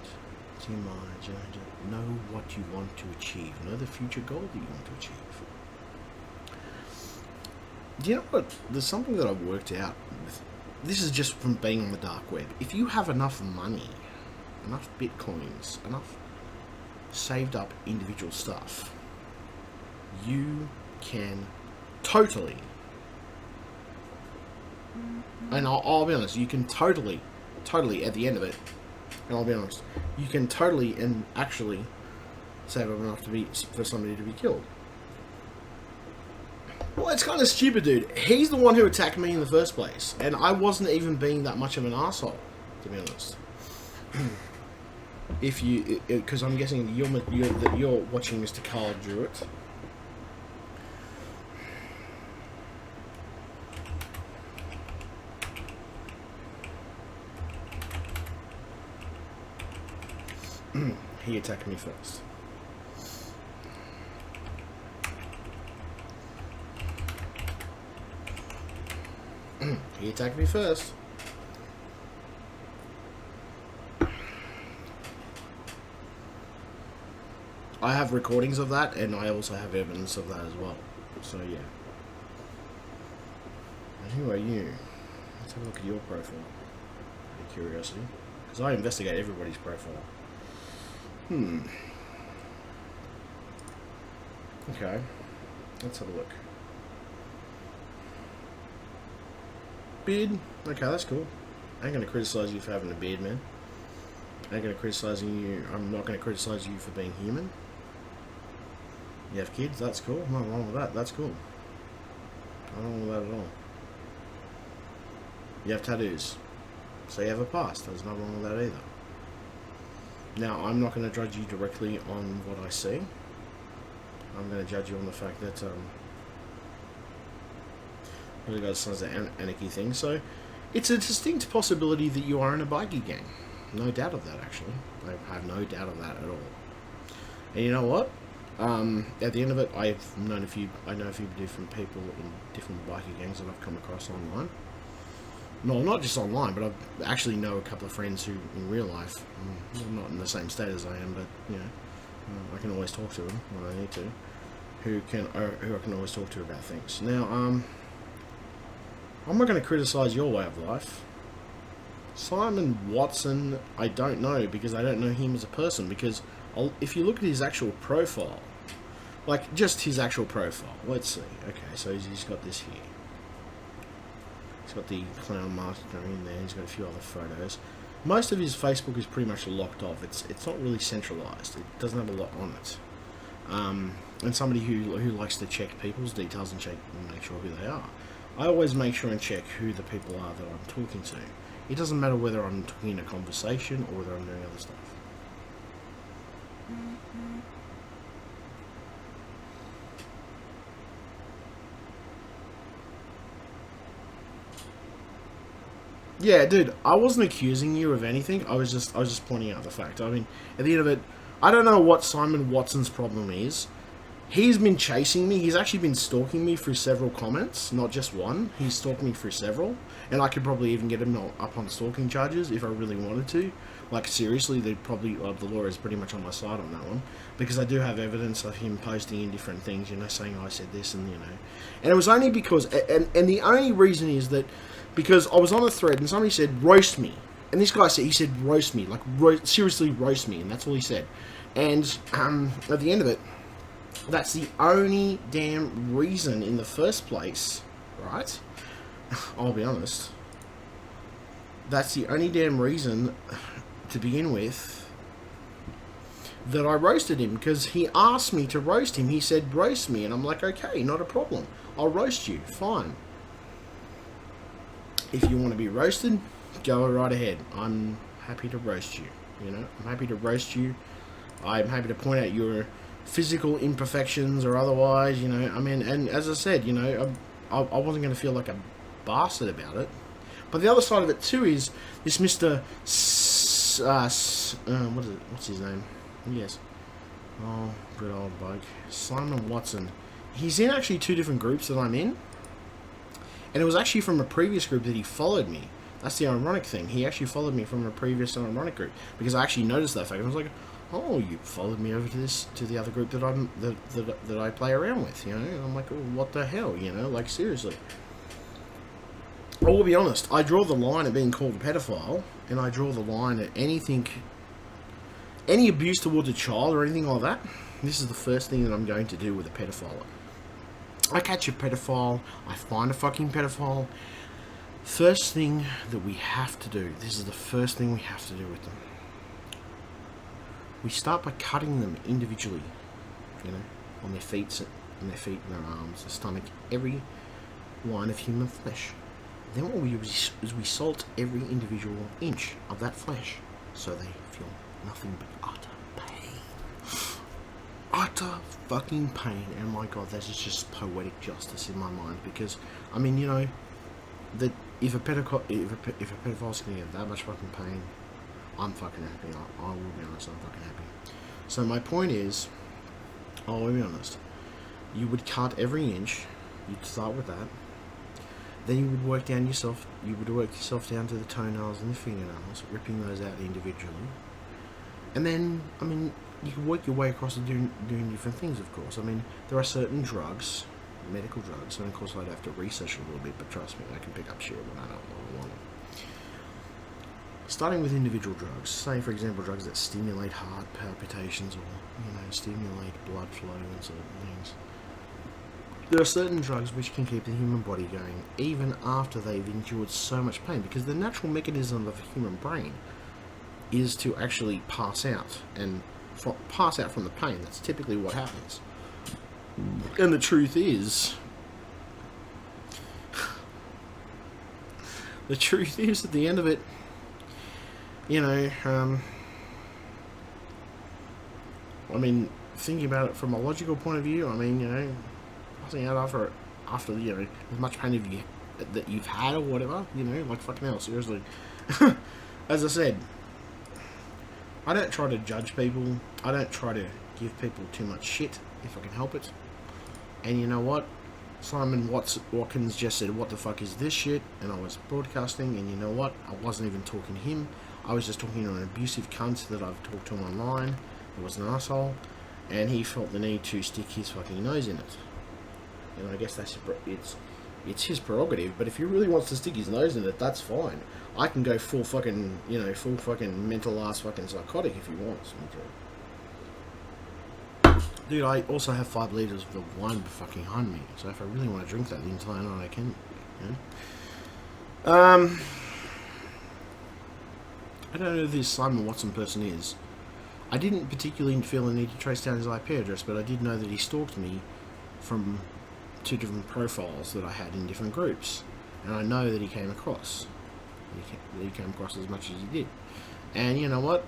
to your mind, to know what you want to achieve, know the future goal that you want to achieve. Do you know what? There's something that I've worked out with. This is just from being on the dark web. If you have enough money, enough bitcoins, enough saved up individual stuff, you can totally, and I'll be honest, you can totally at the end of it, and I'll be honest, you can totally and actually save up enough for somebody to be killed. Well, it's kind of stupid, dude. He's the one who attacked me in the first place, and I wasn't even being that much of an asshole, to be honest. Because I'm guessing you're watching Mr. Carl Jewett. He attacked me first. He attacked me first. I have recordings of that, and I also have evidence of that as well. So, yeah. And who are you? Let's have a look at your profile. Out of curiosity. Because I investigate everybody's profile. Okay. Let's have a look. Beard. Okay, that's cool. I ain't gonna criticize you for having a beard, man. I ain't gonna criticize you. I'm not gonna criticize you for being human. You have kids, that's cool. Nothing wrong with that. That's cool. Nothing wrong with that at all. You have tattoos, so you have a past. There's nothing wrong with that either. Now, I'm not going to judge you directly on what I see. I'm going to judge you on the fact that really got sons of anarchy thing. So, it's a distinct possibility that you are in a bikie gang. No doubt of that, actually. I have no doubt of that at all. And you know what? At the end of it, I know a few different people in different bikie gangs that I've come across online. No, not just online, but I actually know a couple of friends who, in real life, not in the same state as I am, but I can always talk to them when I need to. Who I can always talk to about things. Now, I'm not going to criticize your way of life. Simon Watson, I don't know, because I don't know him as a person. Because if you look at his actual profile, like just his actual profile, let's see. Okay, so he's got this here. He's got the clown master in there. He's got a few other photos. Most of his Facebook is pretty much locked off. It's not really centralized. It doesn't have a lot on it. and somebody who likes to check people's details and check and make sure who they are. I always make sure and check who the people are that I'm talking to. It doesn't matter whether I'm talking in a conversation or whether I'm doing other stuff. Yeah, dude, I wasn't accusing you of anything. I was just pointing out the fact. I mean, at the end of it, I don't know what Simon Watson's problem is. He's been chasing me. He's actually been stalking me through several comments, not just one. He's stalked me through several, and I could probably even get him up on stalking charges if I really wanted to. Like, seriously, the law is pretty much on my side on that one, because I do have evidence of him posting in different things, saying I said this and, And it was only because, and the only reason is that, because I was on a thread and somebody said, roast me. And this guy said, roast me, like, seriously roast me, and that's all he said. And at the end of it, that's the only damn reason in the first place, right? I'll be honest. That's the only damn reason to begin with that I roasted him, because he asked me to roast him. He said, roast me, and I'm like, okay, not a problem. I'll roast you, fine. If you want to be roasted, go right ahead. I'm happy to roast you, I'm happy to roast you. I'm happy to point out your physical imperfections or otherwise, I mean, and as I said, I wasn't going to feel like a bastard about it. But the other side of it too is this Mr. What's his name? Yes. Oh, good old bug. Simon Watson. He's in actually two different groups that I'm in. And it was actually from a previous group that he followed me. That's the ironic thing. He actually followed me from a previous ironic group, because I actually noticed that fact. I was like, oh, you followed me over to the other group that I play around with, And I'm like, oh, what the hell, Like, seriously. I will be honest. I draw the line at being called a pedophile, and I draw the line at anything, any abuse towards a child or anything like that. This is the first thing that I'm going to do with a pedophile. I catch a pedophile. I find a fucking pedophile. First thing that we have to do. This is the first thing we have to do with them. We start by cutting them individually, on their feet and their arms, their stomach, every line of human flesh. Then what we do is we salt every individual inch of that flesh, so they feel nothing but utter pain. Utter fucking pain. And my God, that is just poetic justice in my mind, because, I mean, that if a pedophile's going to get that much fucking pain, I'm fucking happy. I will be honest, I'm fucking happy. So my point is, I will be honest, you would cut every inch, you'd start with that, then you would work yourself down to the toenails and the fingernails, ripping those out individually. And then, I mean, you can work your way across to doing different things, of course. I mean, there are certain drugs, medical drugs, and of course I'd have to research a little bit, but trust me, I can pick up shit when I don't want it. Starting with individual drugs, say for example drugs that stimulate heart palpitations or stimulate blood flow and certain things. There are certain drugs which can keep the human body going even after they've endured so much pain, because the natural mechanism of the human brain is to actually pass out from the pain. That's typically what happens. And the truth is, at the end of it, I mean, thinking about it from a logical point of view, I mean, passing out after as much pain that you've had or whatever, like fucking hell, seriously. As I said, I don't try to judge people. I don't try to give people too much shit if I can help it. And you know what? Simon Watkins just said, what the fuck is this shit? And I was broadcasting, and you know what? I wasn't even talking to him. I was just talking to an abusive cunt that I've talked to online. It was an asshole. And he felt the need to stick his fucking nose in it. And I guess it's his prerogative, but if he really wants to stick his nose in it, that's fine. I can go full fucking mental ass fucking psychotic if he wants me to. Dude, I also have 5 litres of the wine fucking behind me, so if I really want to drink that the entire night, I can. I don't know who this Simon Watson person is. I didn't particularly feel the need to trace down his IP address, but I did know that he stalked me from 2 different profiles that I had in different groups, and I know that he came across. He came across as much as he did, and you know what?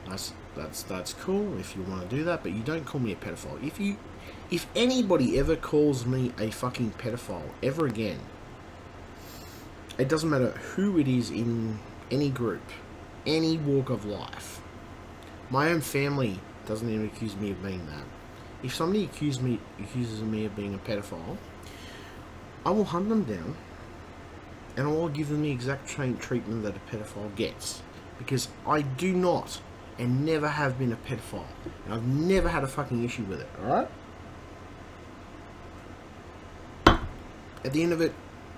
That's cool if you want to do that, but you don't call me a pedophile. If anybody ever calls me a fucking pedophile ever again, it doesn't matter who it is in any group, any walk of life. My own family doesn't even accuse me of being that. If somebody accuses me of being a pedophile, I will hunt them down and I will give them the exact treatment that a pedophile gets. Because I do not and never have been a pedophile. And I've never had a fucking issue with it, alright? At the end of it,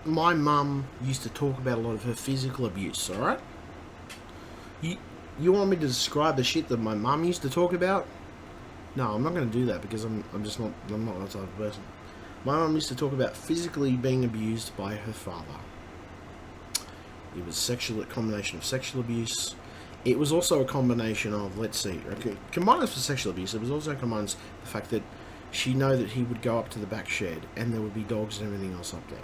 my mum used to talk about a lot of her physical abuse, alright? You want me to describe the shit that my mum used to talk about? No, I'm not going to do that because I'm not that type of person. My mum used to talk about physically being abused by her father. It was a combination of sexual abuse. It was also a combination of, let's see, okay, combined with sexual abuse, it was also combined the fact that she know that he would go up to the back shed and there would be dogs and everything else up there.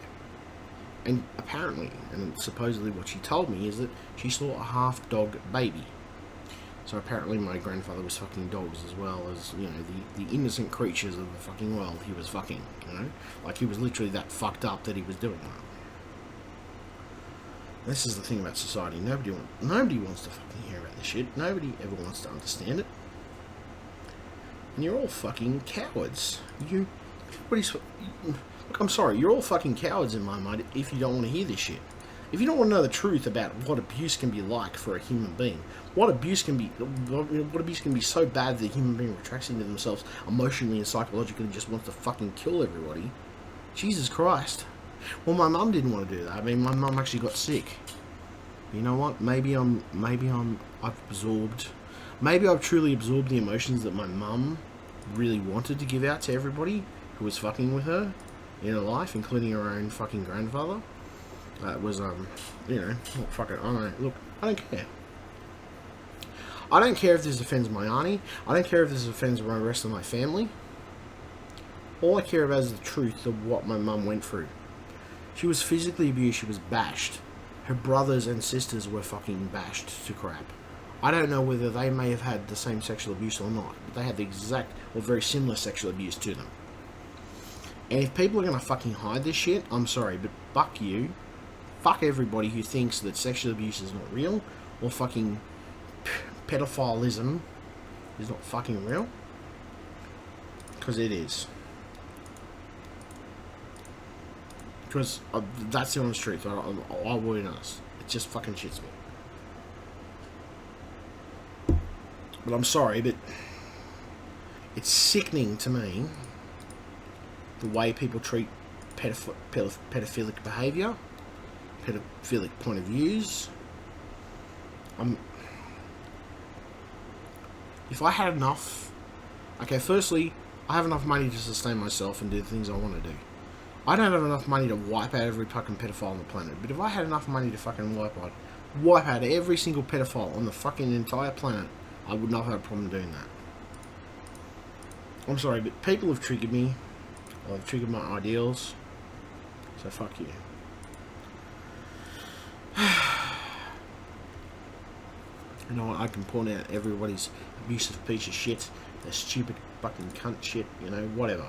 And apparently, and supposedly what she told me is that she saw a half-dog baby. So apparently my grandfather was fucking dogs as well as, you know, the innocent creatures of the fucking world he was fucking, you know? Like, he was literally that fucked up that he was doing that. This is the thing about society. Nobody wants to fucking hear about this shit. Nobody ever wants to understand it. And you're all fucking cowards. Look, I'm sorry, you're all fucking cowards in my mind if you don't want to hear this shit. If you don't want to know the truth about what abuse can be like for a human being, what abuse can be so bad that a human being retracts into themselves emotionally and psychologically and just wants to fucking kill everybody. Jesus Christ. Well, my mum didn't want to do that. I mean, my mum actually got sick. You know what? Maybe I've truly absorbed the emotions that my mum really wanted to give out to everybody who was fucking with her in her life, including her own fucking grandfather. It was, you know, well, fuck it, I don't know. Look, I don't care. I don't care if this offends my auntie. I don't care if this offends the rest of my family. All I care about is the truth of what my mum went through. She was physically abused, she was bashed. Her brothers and sisters were fucking bashed to crap. I don't know whether they may have had the same sexual abuse or not, but they had the exact or very similar sexual abuse to them. And if people are going to fucking hide this shit, I'm sorry, but fuck you. Fuck everybody who thinks that sexual abuse is not real, or fucking pedophilism is not fucking real. Because it is. Because that's the honest truth. I will be honest. It just fucking shits me. But I'm sorry, but it's sickening to me the way people treat pedophilic behaviour, pedophilic point of views. If I had enough... Okay, firstly, I have enough money to sustain myself and do the things I want to do. I don't have enough money to wipe out every fucking pedophile on the planet, but if I had enough money to fucking wipe out every single pedophile on the fucking entire planet, I would not have a problem doing that. I'm sorry, but people have triggered me. They've triggered my ideals. So fuck you. You know what, I can point out everybody's abusive piece of shit, their stupid fucking cunt shit, you know, whatever.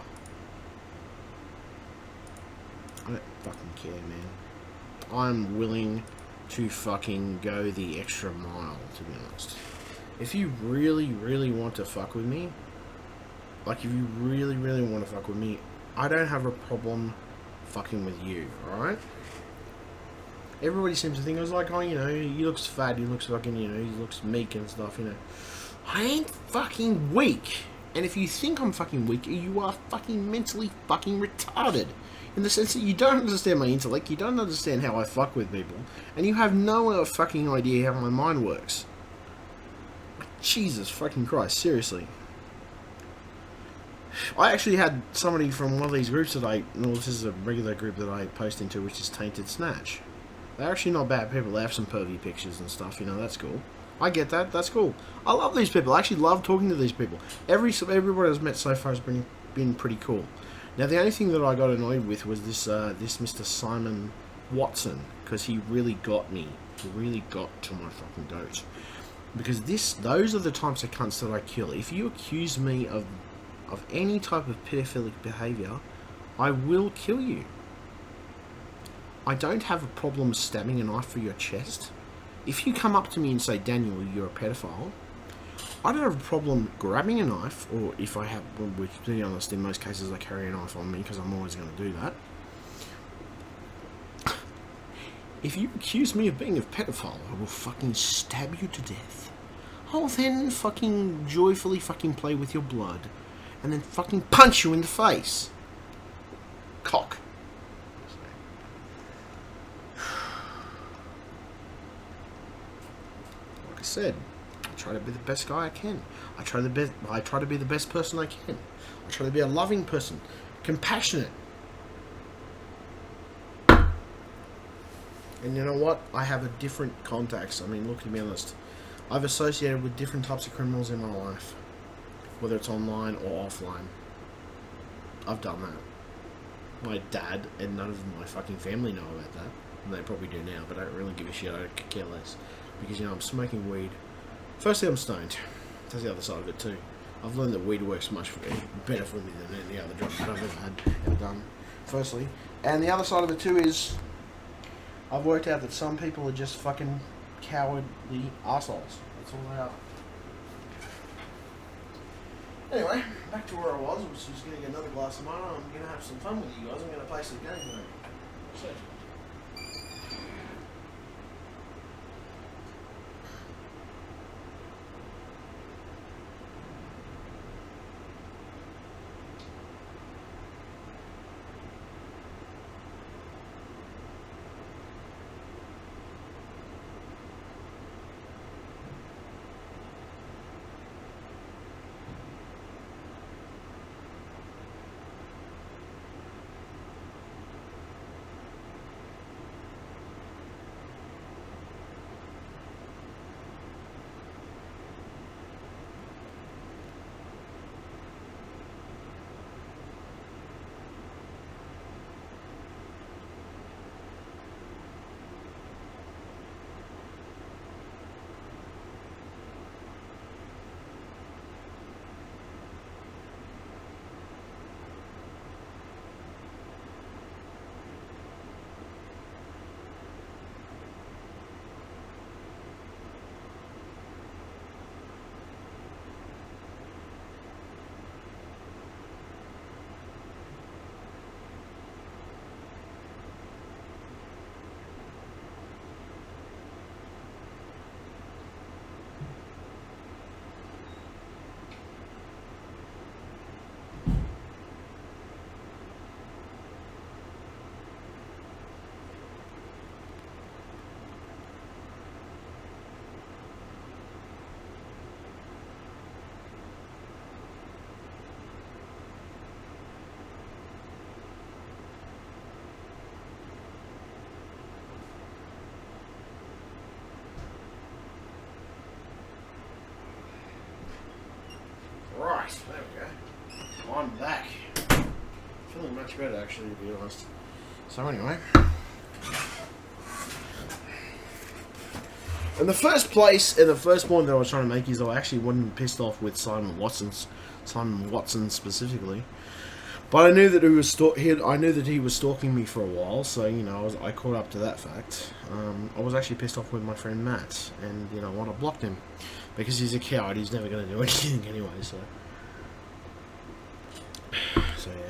I don't fucking care, man. I'm willing to fucking go the extra mile, to be honest. If you really, really want to fuck with me, like if you really, really want to fuck with me, I don't have a problem fucking with you, alright? Everybody seems to think I was like, oh, you know, he looks fat, he looks fucking, you know, he looks meek and stuff, you know. I ain't fucking weak. And if you think I'm fucking weak, you are fucking mentally fucking retarded. In the sense that you don't understand my intellect, you don't understand how I fuck with people, and you have no fucking idea how my mind works. Jesus fucking Christ, seriously. I actually had somebody from one of these groups that this is a regular group that I post into, which is Tainted Snatch. They're actually not bad people, they have some pervy pictures and stuff, you know, that's cool. I get that. That's cool. I love these people. I actually love talking to these people. Everybody I've met so far has been pretty cool. Now, the only thing that I got annoyed with was this Mr. Simon Watson, because he really got me. He really got to my fucking goat. Because those are the types of cunts that I kill. If you accuse me of any type of pedophilic behaviour, I will kill you. I don't have a problem stabbing a knife through your chest. If you come up to me and say, Daniel, you're a pedophile, I don't have a problem grabbing a knife, or if I have, well, to be honest, in most cases I carry a knife on me because I'm always going to do that. If you accuse me of being a pedophile, I will fucking stab you to death. I'll then fucking joyfully fucking play with your blood, and then fucking punch you in the face. Cock. Like I said, I try to be the best guy I can. I try to be the best person I can. I try to be a loving person, compassionate. And you know what? I have a different contacts. I mean, look, to be honest, I've associated with different types of criminals in my life, whether it's online or offline. I've done that. My dad and none of my fucking family know about that. And they probably do now, but I don't really give a shit. I could care less. Because, you know, I'm smoking weed. Firstly, I'm stoned. That's the other side of it, too. I've learned that weed works much better for me than any other drug that I've ever done. Firstly. And the other side of it, too, is I've worked out that some people are just fucking cowardly assholes. That's all they are. Anyway, back to where I was just going to get another glass of wine. I'm going to have some fun with you guys. I'm going to play some games. So, right, there we go. I'm back. Feeling much better, actually, to be honest. So anyway, in the first place, and the first point that I was trying to make is I actually wasn't pissed off with Simon Watson specifically, but I knew that he was stalking me for a while. So you know, I caught up to that fact. I was actually pissed off with my friend Matt, and you know what, I blocked him because he's a coward. He's never going to do anything anyway. So yeah.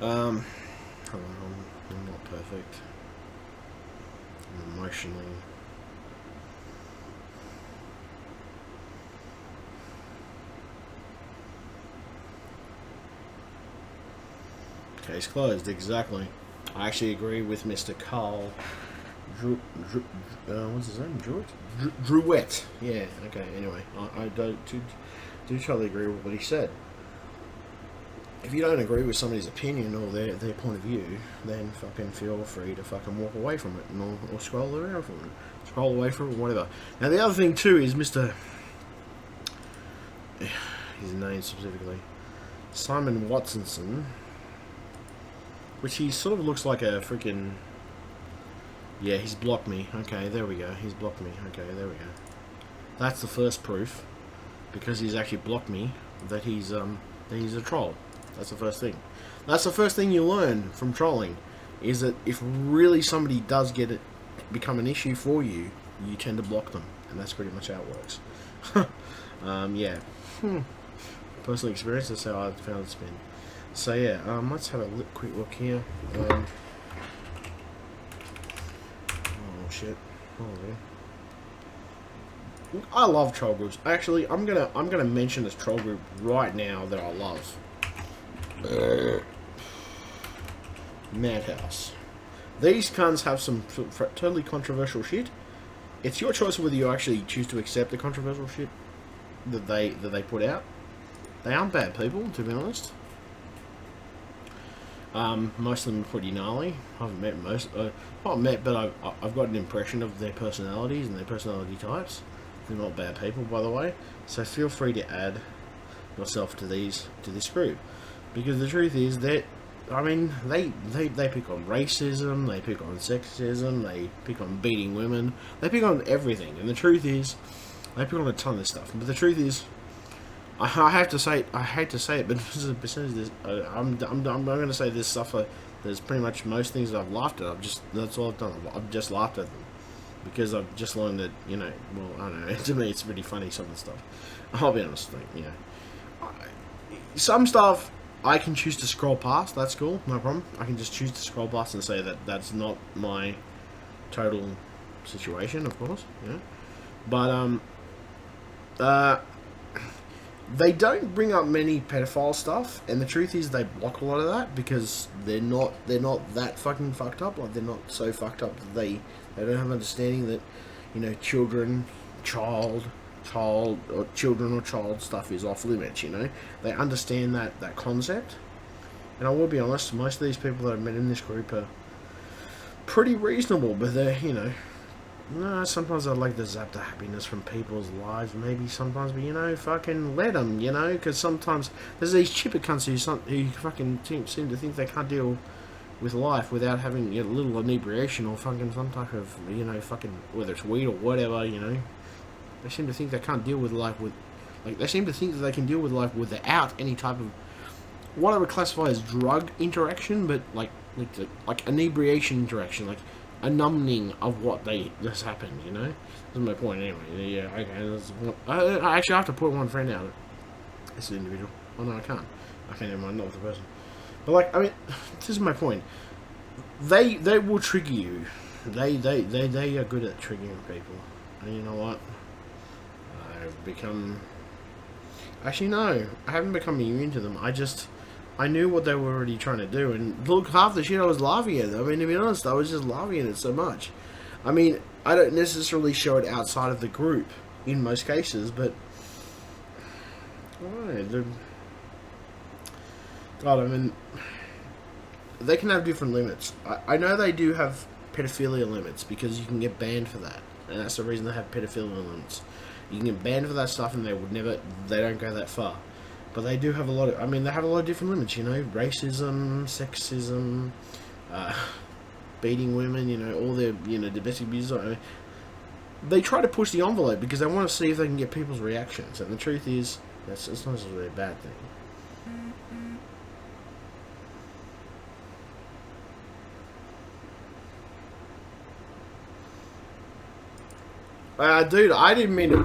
I'm not perfect. I'm emotionally. Case closed, exactly. I actually agree with Mr. Carl what's his name? Drouet. Yeah, okay, anyway. I do totally agree with what he said. if you don't agree with somebody's opinion or their point of view, then fucking feel free to fucking walk away from it or scroll around from it. Scroll away from it, whatever. Now, the other thing, too, is Mr. his name specifically, Simon Watsonson, which he sort of looks like a freaking... Yeah, he's blocked me. Okay, there we go. He's blocked me. Okay, there we go. That's the first proof, because he's actually blocked me, that he's a troll. That's the first thing. That's the first thing you learn from trolling, is that if really somebody does become an issue for you, you tend to block them, and that's pretty much how it works. Yeah. Personal experience, that's how I found it's been. So yeah, let's have a quick look here. Oh shit. Oh yeah. I love troll groups. Actually, I'm gonna mention this troll group right now that I love. Madhouse. These cunts have some totally controversial shit. It's your choice whether you actually choose to accept the controversial shit that they put out. They aren't bad people, to be honest. Most of them are pretty gnarly. I haven't met most. Not met, but I've got an impression of their personalities and their personality types. They're not bad people, by the way. So feel free to add yourself to this group, because the truth is that, I mean, they pick on racism, they pick on sexism, they pick on beating women, they pick on everything. And the truth is, they pick on a ton of stuff. But the truth is, I have to say, I hate to say it, but I'm going to say this stuff. There's pretty much most things that I've laughed at. That's all I've done. I've just laughed at them, because I've just learned that, you know, well, I don't know. To me, it's pretty funny, some of the stuff. I'll be honest, you know, some stuff I can choose to scroll past. That's cool, no problem. I can just choose to scroll past and say that that's not my total situation, of course. Yeah, but they don't bring up many pedophile stuff, and the truth is they block a lot of that, because they're not that fucking fucked up. Like, they're not so fucked up that they don't have understanding that, you know, children or child stuff is off limits. You know, they understand that concept. And I will be honest, most of these people that I've met in this group are pretty reasonable, but they're, you know, no, sometimes I'd like to zap the happiness from people's lives, maybe sometimes, but, you know, fucking let them, you know, because sometimes there's these chipper cunts who fucking seem to think they can't deal with life without having a little inebriation or fucking some type of, you know, fucking, whether it's weed or whatever, you know. They seem to think they can't deal with life with, like, they seem to think that they can deal with life without any type of, what I would classify as drug interaction, but like inebriation interaction, like a numbing of what just happened, you know? That's my point anyway. Yeah, okay. I actually have to put one friend out. It's an individual. Oh no, I can't. Okay, never mind, not with the person. But like, I mean, this is my point. They will trigger you. They are good at triggering people. And you know what? I've become... Actually, no. I haven't become immune to them. I knew what they were already trying to do. And look, half the shit I was laughing at. I mean, to be honest, I was just laughing at it so much. I mean, I don't necessarily show it outside of the group in most cases, but... God, I mean... They can have different limits. I know they do have pedophilia limits, because you can get banned for that. And that's the reason they have pedophilia limits. You can get banned for that stuff, and they don't go that far. But they do have a lot of, I mean, they have a lot of different limits, you know, racism, sexism, beating women, you know, all their, you know, domestic abuse. I mean, they try to push the envelope because they want to see if they can get people's reactions. And the truth is, it's not necessarily a bad thing. Dude, I didn't mean to...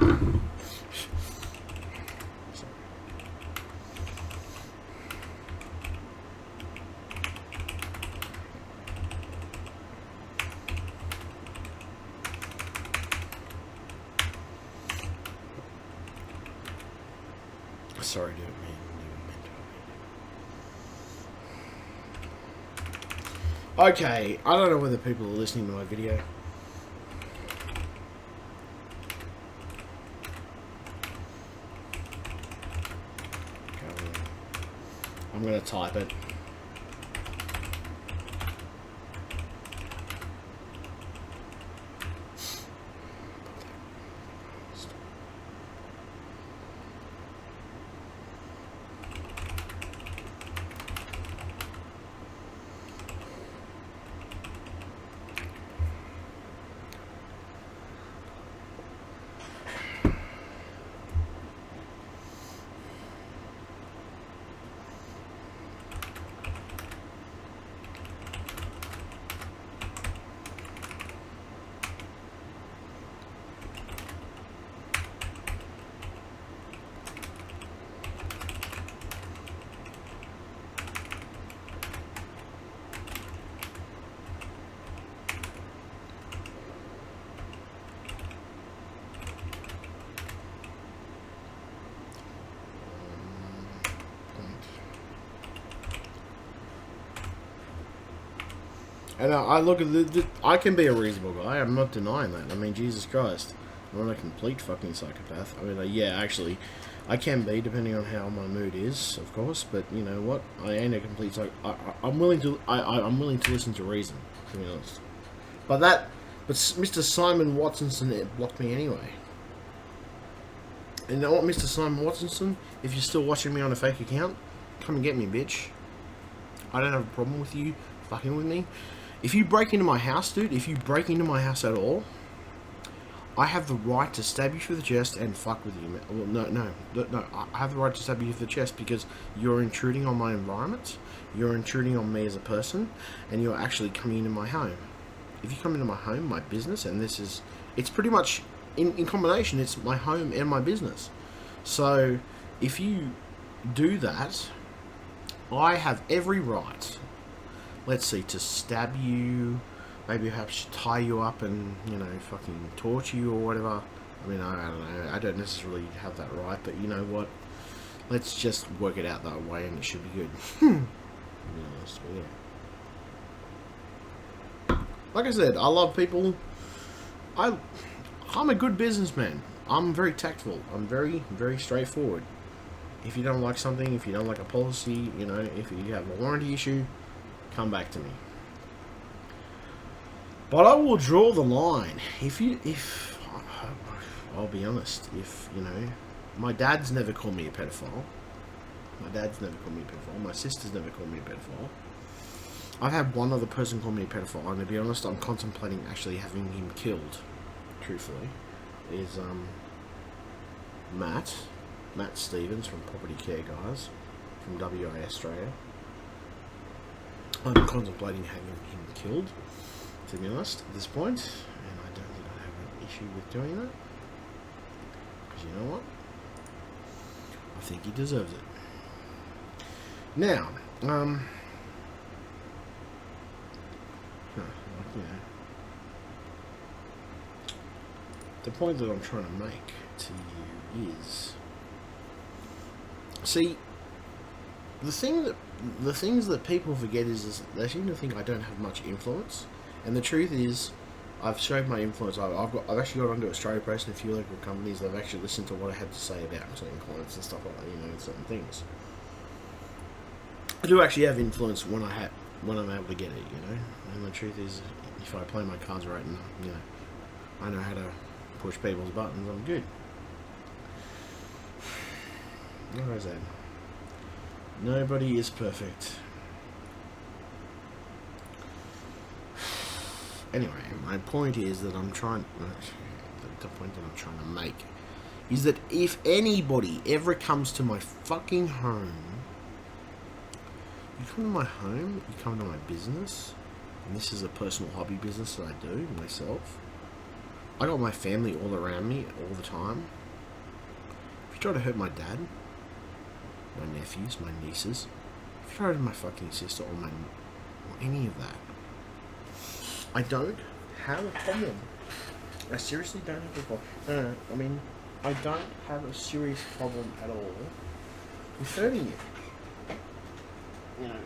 Sorry, dude, man. Okay, I don't know whether people are listening to my video. I'm going to type it. And I look at I can be a reasonable guy. I'm not denying that. I mean, Jesus Christ, I'm not a complete fucking psychopath. I mean, yeah, actually, I can be depending on how my mood is, of course. But you know what? I ain't a complete I'm willing to. I'm willing to listen to reason, to be honest. But Mr. Simon Watson blocked me anyway. And you know what, Mr. Simon Watson? If you're still watching me on a fake account, come and get me, bitch. I don't have a problem with you fucking with me. If you break into my house, dude, if you break into my house at all, I have the right to stab you through the chest and fuck with you. Well, no. I have the right to stab you through the chest because you're intruding on my environment, you're intruding on me as a person, and you're actually coming into my home. If you come into my home, my business, and it's pretty much, in combination, it's my home and my business. So, if you do that, I have every right, let's see, to stab you, maybe perhaps tie you up and, you know, fucking torture you or whatever. I mean, I don't know, I don't necessarily have that right, but you know what, let's just work it out that way and it should be good. To be honest with you. Like I said, I love people. I'm a good businessman. I'm very tactful. I'm very, very straightforward. If you don't like something, if you don't like a policy, you know, if you have a warranty issue, come back to me. But I will draw the line. I'll be honest, if, you know, my dad's never called me a pedophile. My dad's never called me a pedophile. My sister's never called me a pedophile. I've had one other person call me a pedophile, and to be honest, I'm contemplating actually having him killed, truthfully, is, Matt Stevens from Property Care Guys, from WA, Australia. I'm contemplating having him killed, to be honest, at this point, and I don't think I have an issue with doing that, because you know what? I think he deserves it. Now, you know, the point that I'm trying to make to you is, see, the things that people forget is they seem to think I don't have much influence, and the truth is, I've showed my influence. I've actually got onto Australia Press and a few local companies that have actually listened to what I had to say about certain clients and stuff like that, you know, certain things. I do actually have influence when I'm able to get it, you know. And the truth is, if I play my cards right and, you know, I know how to push people's buttons, I'm good. Like I said, nobody is perfect. Anyway, my point is that the point that I'm trying to make is that if anybody ever comes to my fucking home, you come to my home, you come to my business, and this is a personal hobby business that I do myself. I got my family all around me all the time. If you try to hurt my dad, my nephews, my nieces, if you try to hurt my fucking sister or any of that, I don't have a problem. I seriously don't have a problem. I mean, I don't have a serious problem at all with hurting you. You know,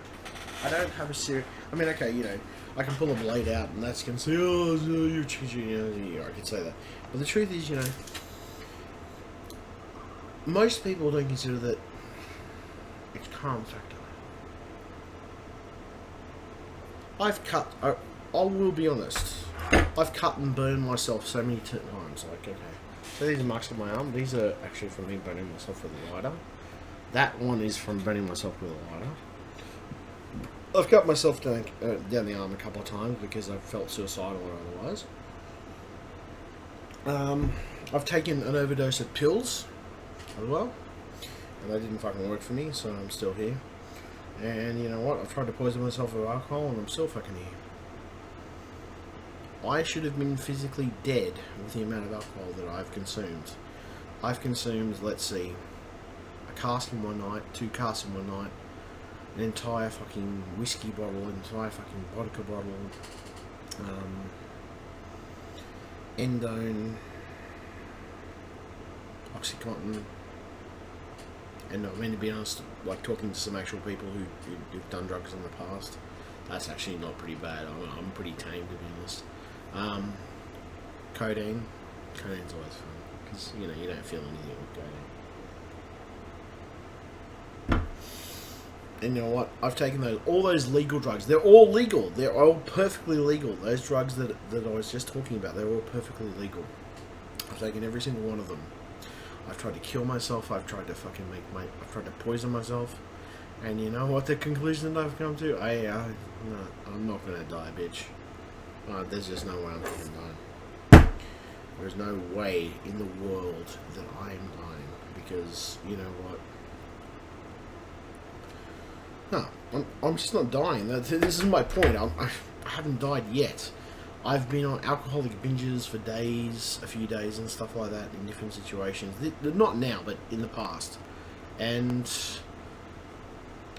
I don't have a serious... I mean, okay, you know, I can pull a blade out and that's going to say, oh, you're cheating, you know, I could say that. But the truth is, you know, most people don't consider that it's calm factor. I've cut. I will be honest. I've cut and burned myself so many times. Like, okay. So these are marks on my arm. These are actually from me burning myself with a lighter. That one is from burning myself with a lighter. I've cut myself down the arm a couple of times because I've felt suicidal or otherwise. I've taken an overdose of pills as well, and they didn't fucking work for me, so I'm still here. And you know what? I've tried to poison myself with alcohol, and I'm still fucking here. I should have been physically dead with the amount of alcohol that I've consumed. I've consumed, let's see, a cask in one night, 2 casks in one night, an entire fucking whiskey bottle, an entire fucking vodka bottle, Endone, Oxycontin, and I mean, to be honest, like talking to some actual people who've done drugs in the past, that's actually not pretty bad. I'm pretty tame, to be honest. Codeine. Codeine's always fun because you know you don't feel anything with codeine. And you know what? I've taken all those legal drugs. They're all legal. They're all perfectly legal. Those drugs that I was just talking about, they're all perfectly legal. I've taken every single one of them. I've tried to kill myself. I've tried to fucking I've tried to poison myself. And you know what the conclusion that I've come to? No, I'm not gonna die, bitch. There's just no way I'm fucking dying. There's no way in the world that I am dying because you know what? No, I'm just not dying. This is my point. I haven't died yet. I've been on alcoholic binges for days, a few days, and stuff like that in different situations. Not now, but in the past, and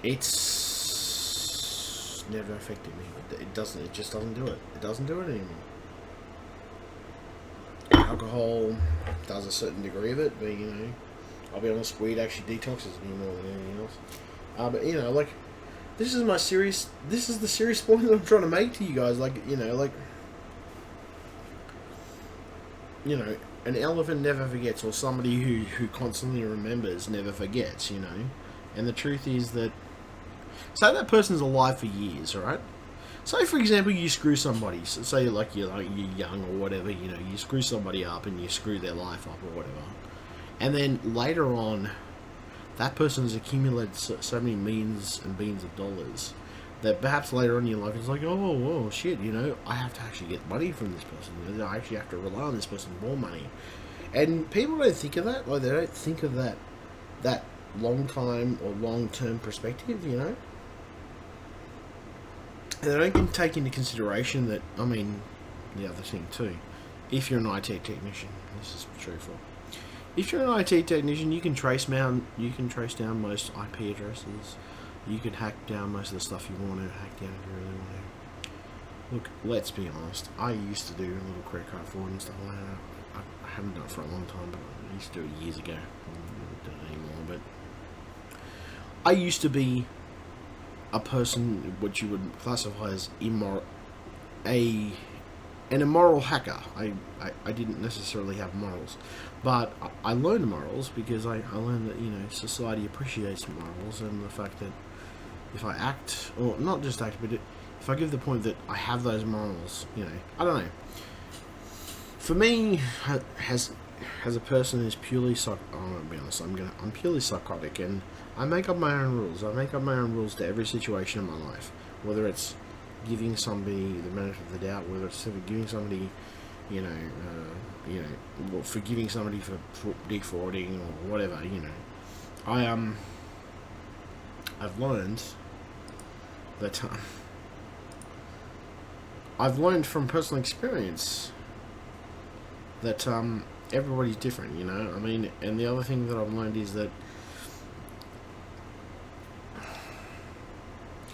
it's never affected me. It doesn't. It just doesn't do it. It doesn't do it anymore. Alcohol does a certain degree of it, but you know, I'll be honest. Weed actually detoxes me more than anything else. But you know, like, this is the serious point that I'm trying to make to you guys. Like, you know, an elephant never forgets, or somebody who constantly remembers never forgets, you know. And the truth is that, say that person's alive for years, alright? Say, for example, you screw somebody. So say you're young or whatever, you know, you screw somebody up and you screw their life up or whatever. And then later on, that person has accumulated so many millions and billions of dollars that perhaps later on in your life it's like, oh shit, you know, I have to actually get money from this person. You know, I actually have to rely on this person for more money. And people don't think of that. Like, they don't think of that long time or long term perspective, you know. And they don't take into consideration that, I mean, the other thing too, if you're an IT technician, this is truthful. If you're an IT technician, you can trace down most IP addresses. You can hack down most of the stuff you want to hack down if you really want to. Look, let's be honest. I used to do a little credit card fraud and stuff like that. I haven't done it for a long time, but I used to do it years ago. I don't do it anymore, but I used to be a person which you would classify as an immoral hacker. I didn't necessarily have morals, but I learned morals because I learned that, you know, society appreciates morals, and the fact that if I act, or not just act, but if I give the point that I have those morals, you know, I don't know. For me, as a person who's purely I'm gonna be honest, I'm purely psychotic, and I make up my own rules. I make up my own rules to every situation in my life, whether it's giving somebody the benefit of the doubt, whether it's giving somebody, forgiving somebody for defrauding or whatever, you know. I've learned that I've learned from personal experience that everybody's different, you know. I mean, and the other thing that I've learned is that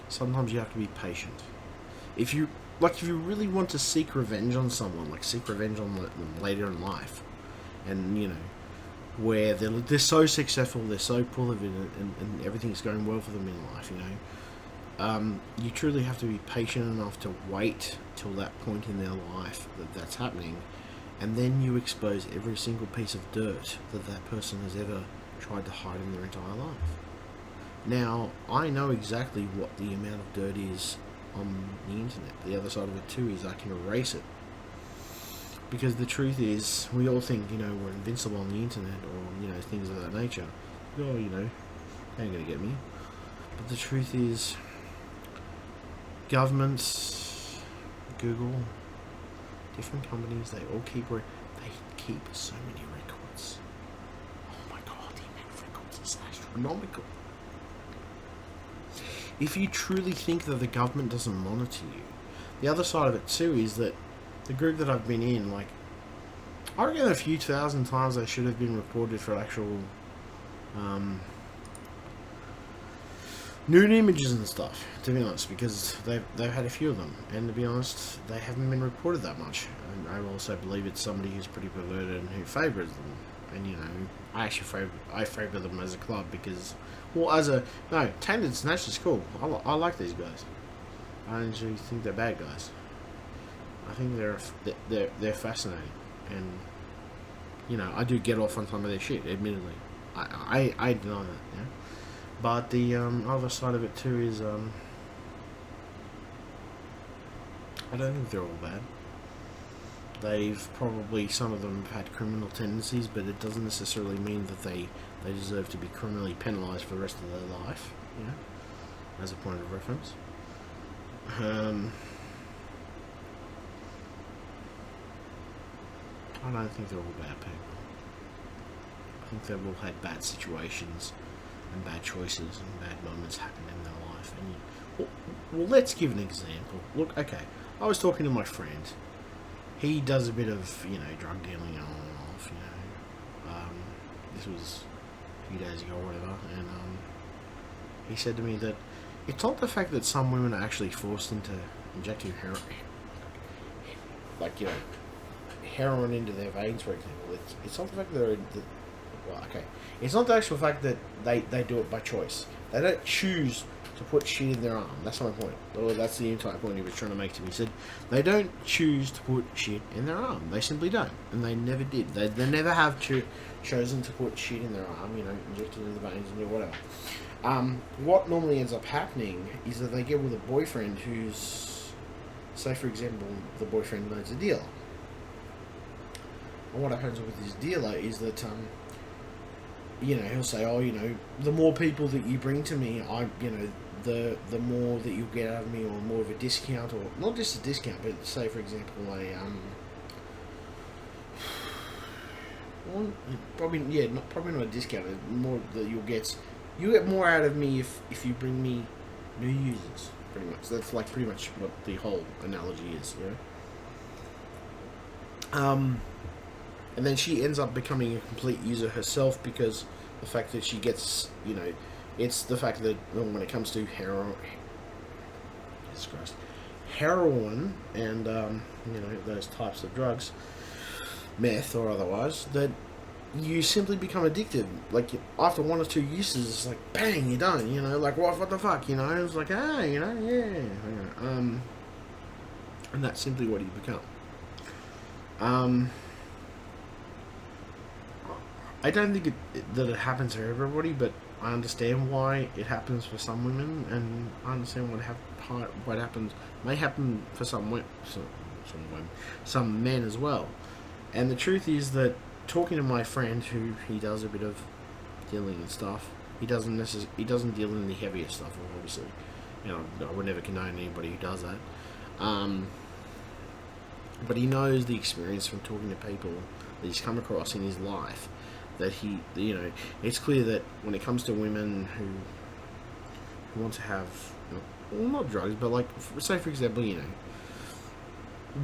sometimes you have to be patient. If you really want to seek revenge on someone, like seek revenge on them later in life, and you know, where they're so successful, they're so prolific, and everything's going well for them in life, you know, you truly have to be patient enough to wait till that point in their life that's happening, and then you expose every single piece of dirt that person has ever tried to hide in their entire life. Now, I know exactly what the amount of dirt is on the internet. The other side of it too is I can erase it. Because the truth is, we all think, we're invincible on the internet or, things of that nature. Oh, they ain't gonna get me. But the truth is, governments, Google, different companies, they all keep so many records. Oh my god, the amount of records is astronomical. If you truly think that the government doesn't monitor you, the other side of it too is that the group that I've been in, I reckon a few thousand times they should have been reported for actual nude images and stuff, to be honest, because they've had a few of them, and to be honest, they haven't been reported that much. And I also believe it's somebody who's pretty perverted and who favours them. And I actually favour them as a club because, Tainted Snatch is cool. I like these guys. I don't actually think they're bad guys. I think they're fascinating, and I do get off on some of their shit. Admittedly, I deny that. Yeah, but the other side of it too is I don't think they're all bad. Some of them have had criminal tendencies, but it doesn't necessarily mean that they deserve to be criminally penalised for the rest of their life. As a point of reference. I don't think they're all bad people. I think they've all had bad situations and bad choices and bad moments happen in their life. And well, let's give an example. Look, okay, I was talking to my friend. He does a bit of, drug dealing on and off, this was a few days ago or whatever, and he said to me that it's not the fact that some women are actually forced into injecting heroin into their veins, for example. It's not the fact that it's not the actual fact that they do it by choice. They don't choose to put shit in their arm. That's my point. Or that's the entire point he was trying to make to me. He said they don't choose to put shit in their arm. They simply don't, and they never did. They never have chosen to put shit in their arm. Inject it into the veins and whatever. What normally ends up happening is that they get with a boyfriend who's, say for example, the boyfriend knows a dealer. And what happens with this dealer is that, he'll say, the more people that you bring to me, the more that you'll get out of me, or more of a discount, or not just a discount, but say for example, probably not a discount, more that you'll get more out of me if you bring me new users, pretty much. That's pretty much what the whole analogy is, And then she ends up becoming a complete user herself because the fact that she gets, it's the fact that when it comes to heroin and, those types of drugs, meth or otherwise, that you simply become addicted. After one or two uses, it's like, bang, you're done, what the fuck, it's like, yeah. And that's simply what you become. I don't think that it happens for everybody, but I understand why it happens for some women, and I understand what may happen for some men as well. And the truth is that talking to my friend, who he does a bit of dealing and stuff, he doesn't deal in the heavier stuff, obviously. I would never condone anybody who does that. But he knows the experience from talking to people that he's come across in his life. That it's clear that when it comes to women who want to have, not drugs, but say for example,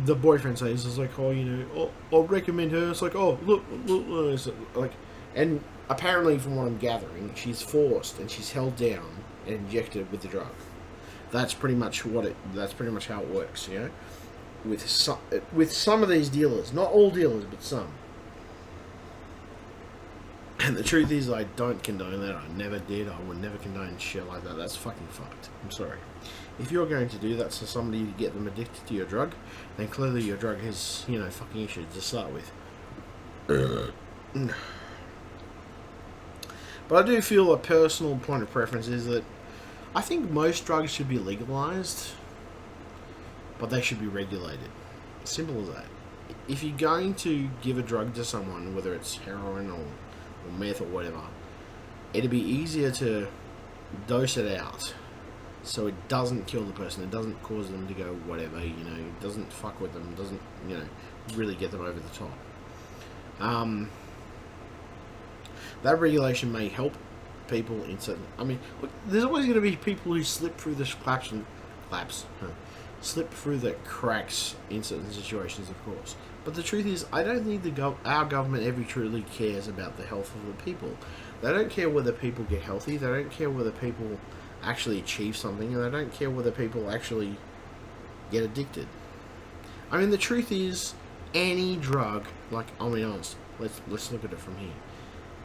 the boyfriend says, it's like, I'll recommend her. It's like, look, it's like, and apparently from what I'm gathering, she's forced and she's held down and injected with the drug. That's pretty much how it works, with some of these dealers, not all dealers, but some. And the truth is, I don't condone that. I never did. I would never condone shit like that. That's fucking fucked. I'm sorry. If you're going to do that to somebody to get them addicted to your drug, then clearly your drug has, fucking issues to start with. But I do feel a personal point of preference is that I think most drugs should be legalized. but they should be regulated. Simple as that. If you're going to give a drug to someone, whether it's heroin or meth or whatever, it'd be easier to dose it out so it doesn't kill the person, it doesn't cause them to go whatever, it doesn't fuck with them, it doesn't, really get them over the top. That regulation may help people in certain... I mean, look, there's always going to be people who slip through the slip through the cracks in certain situations, of course. But the truth is, I don't think our government ever truly cares about the health of the people. They don't care whether people get healthy. They don't care whether people actually achieve something, and they don't care whether people actually get addicted. I mean, the truth is, any drug, like, I'll be honest, let's look at it from here.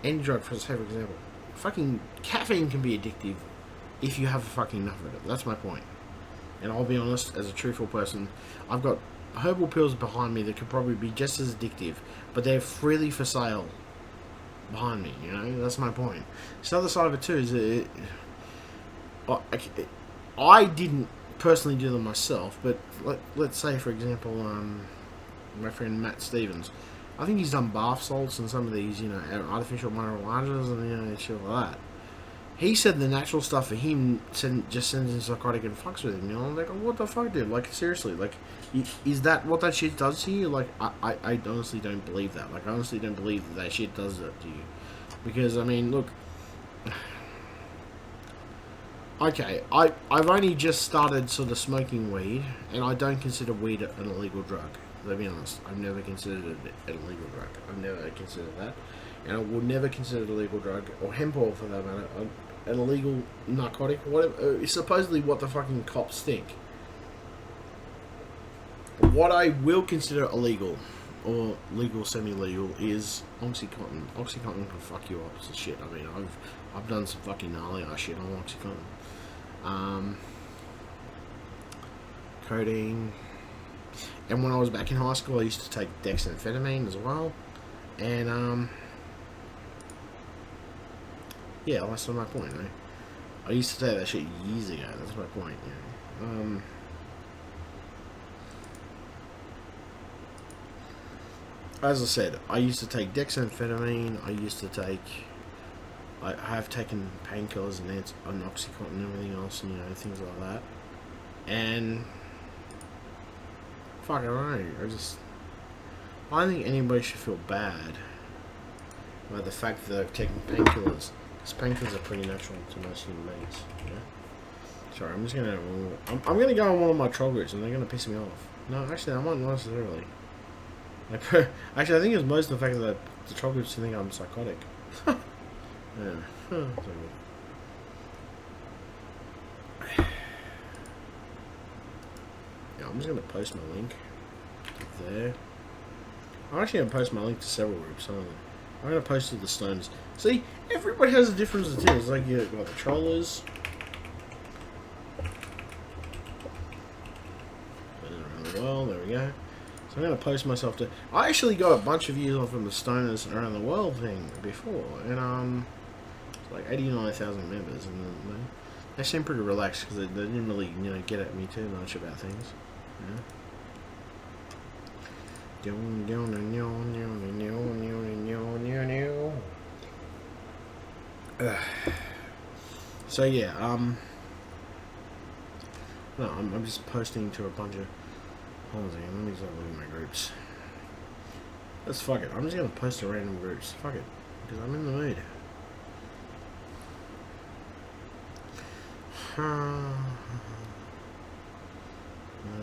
Any drug, for example, fucking caffeine can be addictive if you have fucking enough of it. That's my point. And I'll be honest, as a truthful person, I've got herbal pills behind me that could probably be just as addictive, but they're freely for sale behind me, That's my point. The other side of it too is that I didn't personally do them myself, but let's say, for example, my friend Matt Stevens, I think he's done bath salts and some of these, artificial marijuanas and shit like that. He said the natural stuff for him just sends him psychotic and fucks with him. I'm like, what the fuck, dude? Like, seriously, like, is that what that shit does to you? Like, I honestly don't believe that. Like, I honestly don't believe that shit does that to you. Because, I mean, look, okay, I've only just started sort of smoking weed, and I don't consider weed an illegal drug. Let me be honest, I've never considered it an illegal drug. I've never considered that. And I will never consider it a legal drug, or hemp oil for that matter, an illegal narcotic, whatever. It's supposedly what the fucking cops think. What I will consider illegal, or legal, semi-legal, is Oxycontin. Oxycontin can fuck you up as shit. I mean, I've done some fucking gnarly ass shit on Oxycontin. Codeine. And when I was back in high school, I used to take dexamphetamine as well. And, yeah, that's my point, I used to take that shit years ago, that's my point, As I said, I used to take dexamphetamine, I have taken painkillers and Oxycontin and everything else, and, things like that. And, fuck, I don't know, I don't think anybody should feel bad about the fact that I've taken painkillers. Because painkillers are pretty natural to most human beings, Sorry, I'm just gonna... I'm gonna go on one of my troll groups and they're gonna piss me off. No, actually, I won't necessarily. Actually, I think it's most of the fact that the troll groups think I'm psychotic. Yeah. Yeah, I'm just gonna post my link there. I'm actually gonna post my link to several groups, aren't I? I'm going to post to the stoners. See, everybody has a different attitude. It's like you've got the trollers. Around the world, there we go. So I'm going to post myself to... I actually got a bunch of views from the stoners around the world thing before. And, it's like 89,000 members. And they seem pretty relaxed because they didn't really, get at me too much about things. So yeah, no, I'm just posting to a bunch of... Hold on a second, let me start looking at my groups. Let's fuck it, I'm just gonna post to random groups. Fuck it, because I'm in the mood. Oh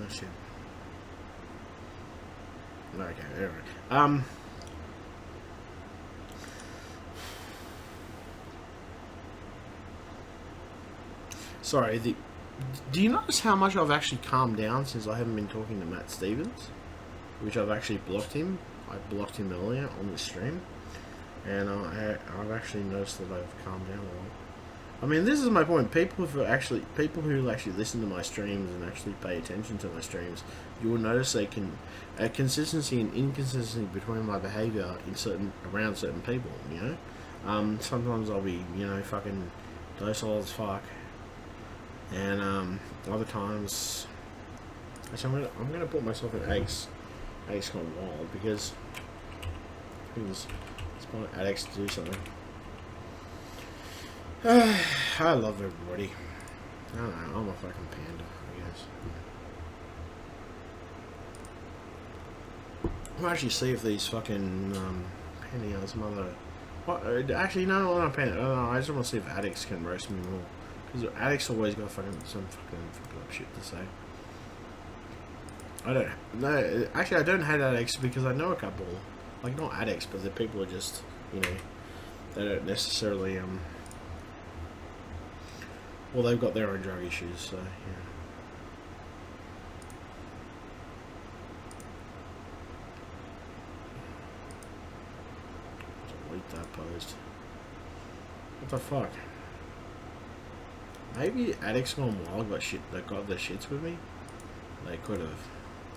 shit. Okay, anyway. Sorry, do you notice how much I've actually calmed down since I haven't been talking to Matt Stevens? Which I've actually blocked him. I blocked him earlier on the stream. And I've actually noticed that I've calmed down a lot. I mean, this is my point. People who actually listen to my streams and actually pay attention to my streams, you will notice a consistency and inconsistency between my behavior around certain people. Sometimes I'll be fucking docile as fuck, and other times Actually, I'm gonna put myself in Addicts Gone Wild because it's my Addicts to do something. I love everybody. I don't know, I'm a fucking panda, I guess. I'll actually see if these fucking Penny or some other. What? Actually, no, I'm not Penny. I just want to see if Addicts can roast me more. Because Addicts always got some fucking fucked up shit to say. I don't hate Addicts because I know a couple. Like, not addicts, but the people are just, you know, they don't necessarily, well, they've got their own drug issues, so, yeah. Delete that post. What the fuck? Maybe Addicts Gone Wild got their shits with me? They could have.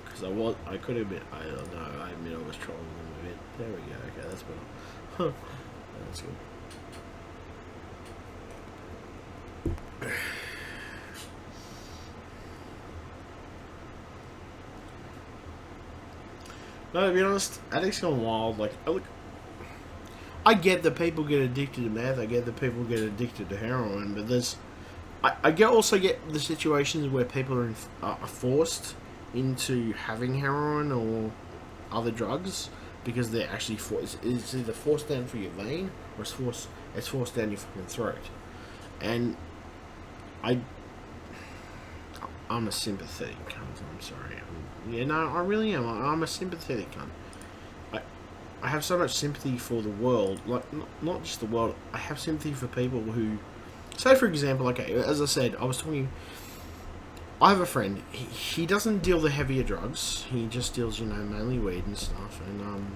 Because I could have been, I don't know, I admit I was trolling them a bit. There we go, okay, that's better. That's good. No, to be honest, Addicts Gone Wild, like, I get that people get addicted to meth, I get that people get addicted to heroin, but there's, I also get the situations where people are forced into having heroin or other drugs because they're actually it's either forced down through your vein or it's forced down your fucking throat. And I'm a sympathetic cunt. I'm sorry. I really am. I'm a sympathetic cunt. I have so much sympathy for the world, like not just the world. I have sympathy for people who, say for example, okay, as I said, I have a friend. He doesn't deal the heavier drugs. He just deals, mainly weed and stuff. And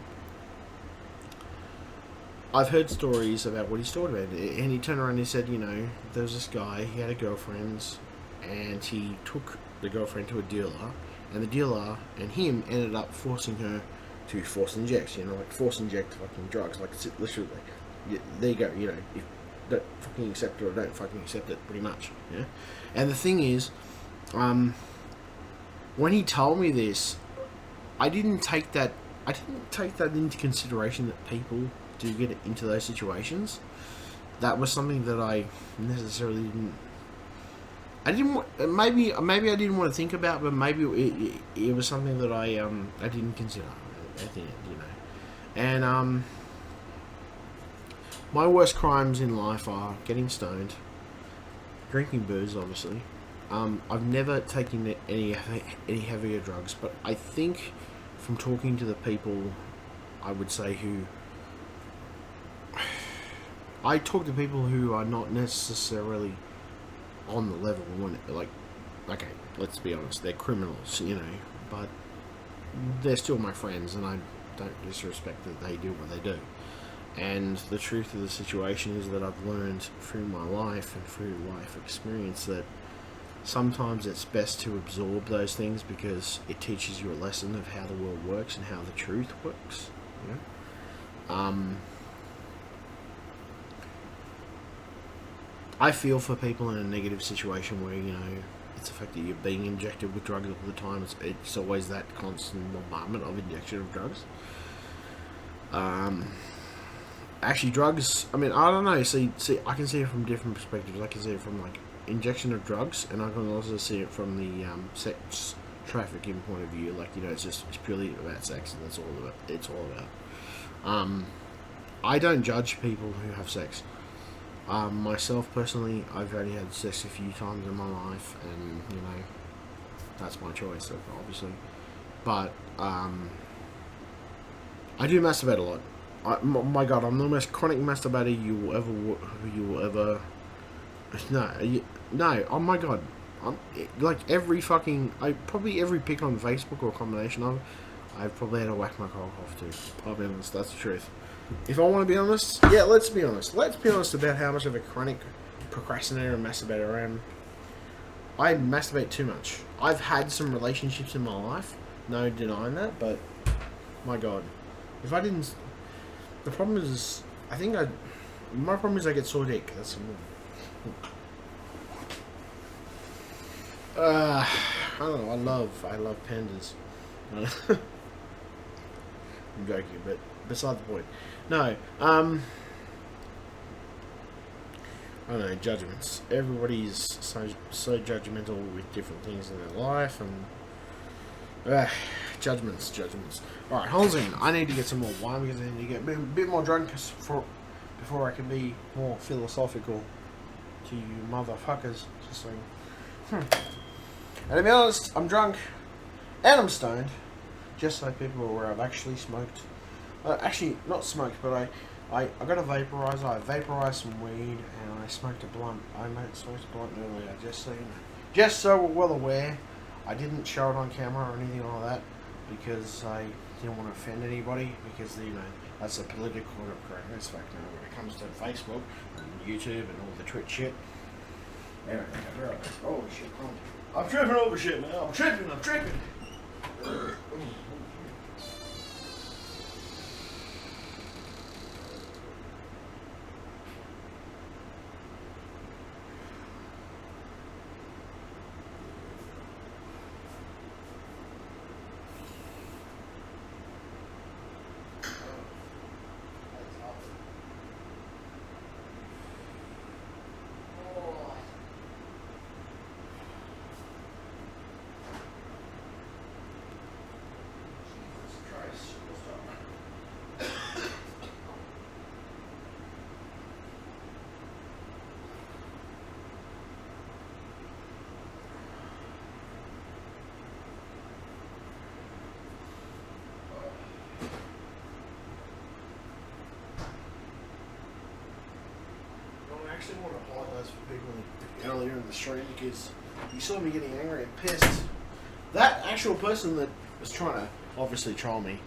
I've heard stories about what he's talked about. And he turned around and he said, there was this guy. He had a girlfriend, and he took the girlfriend to a dealer, and the dealer and him ended up forcing her to force inject. Force inject fucking drugs. Like literally, there you go. If don't fucking accept it or don't fucking accept it, pretty much. Yeah. And the thing is, when he told me this, I didn't take that into consideration that people do get into those situations. That was something that I necessarily didn't. Maybe I didn't want to think about, but maybe it was something that I didn't consider at the end, And my worst crimes in life are getting stoned, drinking booze, obviously. I've never taken any heavier drugs, but I think from talking to the people, I would say I talk to people who are not necessarily on the level when, okay, let's be honest, they're criminals, but they're still my friends, and I don't disrespect that they do what they do. And the truth of the situation is that I've learned through my life and through life experience that sometimes it's best to absorb those things because it teaches you a lesson of how the world works and how the truth works. I feel for people in a negative situation where, it's the fact that you're being injected with drugs all the time. It's always that constant bombardment of injection of drugs. Actually, drugs, I don't know, see, I can see it from different perspectives. I can see it from, injection of drugs, and I can also see it from the sex trafficking point of view. It's purely about sex, and that's all it's all about. I don't judge people who have sex. Myself personally, I've only had sex a few times in my life, and that's my choice, obviously. But I do masturbate a lot. My God, I'm the most chronic masturbator you will ever. No. Oh my God, every pic on Facebook or a combination of, I've probably had to whack my cock off too. I'll be honest, that's the truth. If I want to be honest, yeah, let's be honest. Let's be honest about how much of a chronic procrastinator and masturbator I am. I masturbate too much. I've had some relationships in my life, no denying that, but my God, if I didn't, the problem is, my problem is I get sore dick. That's I don't know. I love pandas. I'm joking, but beside the point. No. I don't know, judgments. Everybody's so judgmental with different things in their life, and judgments. Alright, Holzing, I need to get some more wine because I need to get a bit more drunk before I can be more philosophical to you motherfuckers. Just saying. And to be honest, I'm drunk and I'm stoned, just so people are aware I've actually smoked. Actually, not smoked, but I got a vaporizer. I vaporized some weed and I smoked a blunt. I smoked a blunt earlier, just so you know. Just so we're well aware. I didn't show it on camera or anything like that because I didn't want to offend anybody because, you know, that's a political correctness factor when it comes to Facebook and YouTube and all the Twitch shit. Anyway, holy shit, I'm tripping over shit, man. I'm tripping. I actually want to apologize for people earlier in the stream because you saw me getting angry and pissed. That actual person that was trying to obviously troll me,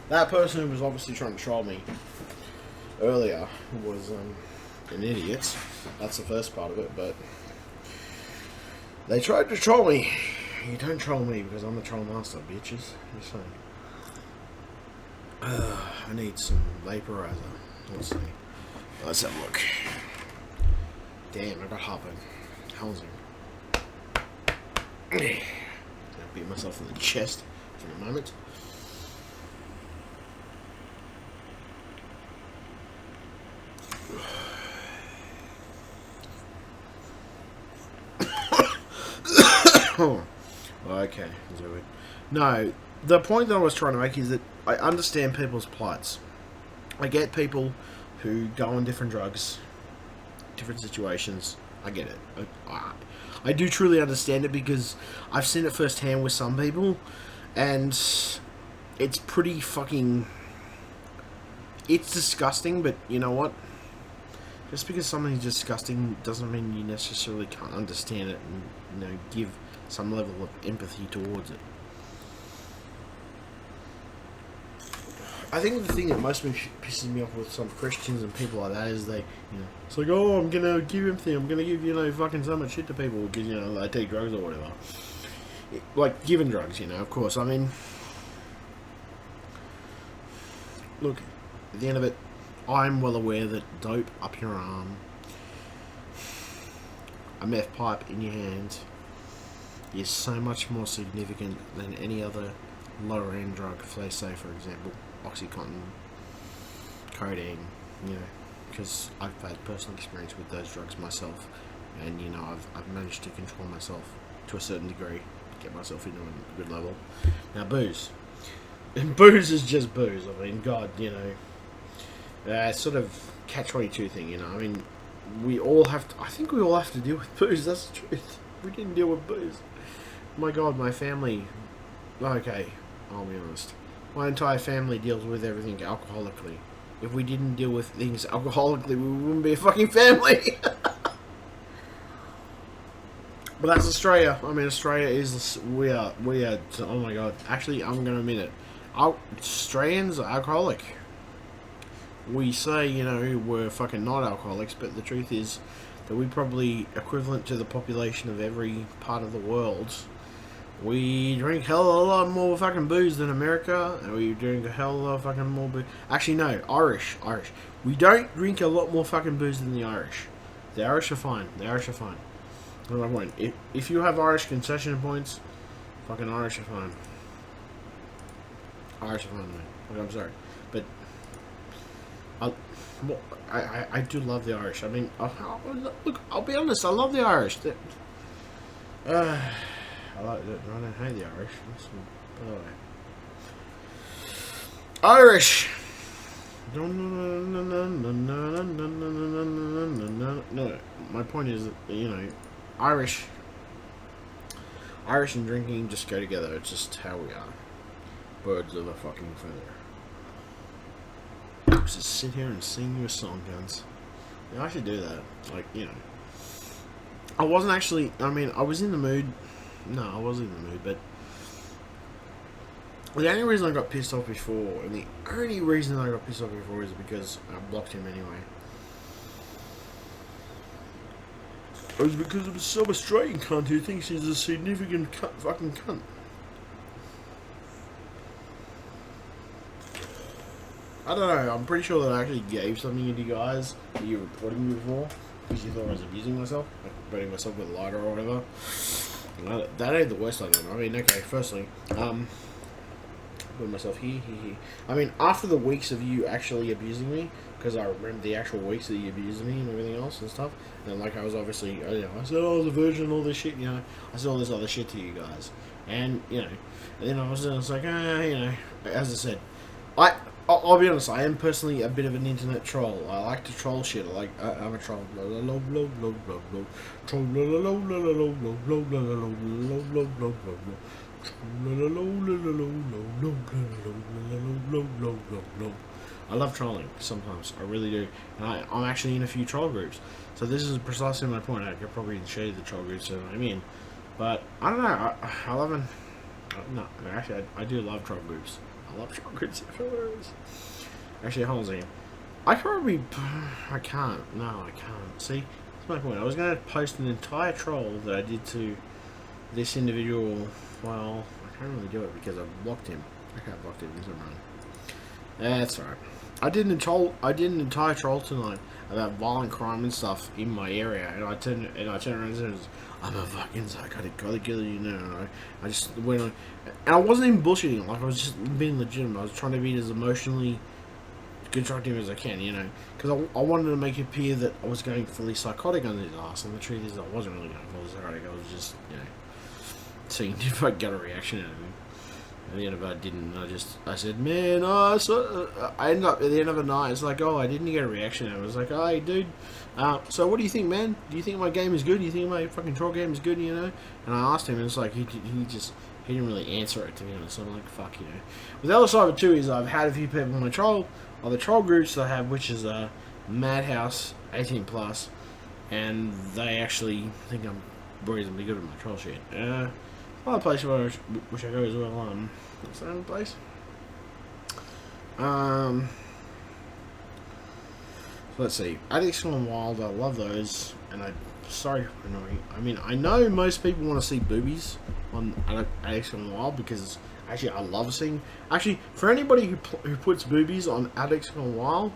that person who was obviously trying to troll me earlier was an idiot. That's the first part of it, but they tried to troll me. You don't troll me because I'm the troll master, bitches. Just saying. I need some vaporizer. Let's see. Let's have a look. Damn, I got hopping. Housing. I beat myself in the chest for a moment. Okay, do it. No, the point that I was trying to make is that I understand people's plights. I get people who go on different drugs, different situations. I get it. I do truly understand it because I've seen it firsthand with some people, and it's pretty fucking... It's disgusting, but you know what? Just because something's disgusting doesn't mean you necessarily can't understand it and, you know, give some level of empathy towards it. I think the thing that most pisses me off with some Christians and people like that is they, you know, it's like, oh, I'm gonna give empathy, I'm gonna give, you know, fucking so much shit to people because, you know, they take drugs or whatever. Like, giving drugs, you know, of course. I mean, look, at the end of it, I'm well aware that dope up your arm, a meth pipe in your hand, is so much more significant than any other lower end drug. If they say, for example, Oxycontin, codeine, you know, because I've had personal experience with those drugs myself, and you know, I've managed to control myself to a certain degree, get myself into a good level. Now, booze, and booze is just booze. I mean, God, you know, sort of catch-22 thing. You know, I mean, we all have to. I think we all have to deal with booze. That's the truth. We didn't deal with booze. My God, my family. Okay, I'll be honest. My entire family deals with everything alcoholically. If we didn't deal with things alcoholically, we wouldn't be a fucking family. But that's Australia. I mean, Australia is... We are... Oh my God. Actually, I'm going to admit it. Australians are alcoholic. We say, you know, we're fucking not alcoholics, but the truth is that we probably equivalent to the population of every part of the world. We drink hell of a lot more fucking booze than America, and we drink a hell of a lot of fucking more booze. Actually, no, Irish. We don't drink a lot more fucking booze than the Irish. The Irish are fine. What's my point? If you have Irish concession points, fucking Irish are fine. Irish are fine, man. Like, I'm sorry, but I do love the Irish. I mean, look, I'll be honest. I love the Irish. I don't hate the Irish. By the way, Irish. No, my point is that, you know, Irish and drinking just go together. It's just how we are. Birds of a fucking feather. Just sit here and sing you a song, guns. Yeah, I should do that. Like, you know, I wasn't actually. I mean, I was in the mood. No, I wasn't in the mood, but the only reason I got pissed off before, and the only reason I got pissed off before is because I blocked him anyway. It was because of some Australian cunt who thinks he's a significant fucking cunt. I don't know, I'm pretty sure that I actually gave something to you guys that you reported me before, because you thought I was abusing myself, like burning myself with a lighter or whatever. That ain't the worst I know. I mean, okay, firstly, put myself here. I mean, after the weeks of you actually abusing me, because I remember the actual weeks that you abused me and everything else and stuff, and like I was obviously, you know, I said I was a virgin and all this shit, you know, I said all this other shit to you guys, and you know, and then I was like, you know, as I said, I'll be honest, I am personally a bit of an internet troll. I like to troll shit. I'm a troll. I love trolling sometimes. I really do. And I'm actually in a few troll groups. So this is precisely my point. I could probably show you the troll groups that I'm in. But I don't know. I love them. No, actually, I do love troll groups. I love troll groups. Actually, hold on a second. I can't. No, I can't. See, that's my point. I was going to post an entire troll that I did to this individual. Well, I can't really do it because I blocked him. I can't block him. He's a run. That's alright. I did an entire troll tonight about violent crime and stuff in my area, and I turned around and said, "I'm a fucking psychotic killer, you know." And I just went on, and I wasn't even bullshitting. Like, I was just being legitimate. I was trying to be as emotionally constructive as I can, you know, because I wanted to make it appear that I was going fully psychotic on his ass, and the truth is I wasn't really going fully psychotic. I was just, you know, seeing if I get a reaction out of him. At the end of it, I didn't. I said, man, I ended up at the end of the night. It's like, oh, I didn't get a reaction. I was like, hey, dude. So what do you think, man? Do you think my game is good? Do you think my fucking troll game is good? You know? And I asked him, and it's like he didn't really answer it, to be honest. So I'm like, fuck, you know. But the other side of it too is I've had a few people in my troll, other troll groups that I have, which is Madhouse 18+, and they actually think I'm reasonably good at my troll shit. Another place where which I go as well. What's that other place? So let's see. Addicts Gone Wild. I love those, and sorry for annoying. I mean, I know most people want to see boobies on Addicts Gone Wild because actually I love seeing. Actually, for anybody who puts boobies on Addicts Gone Wild,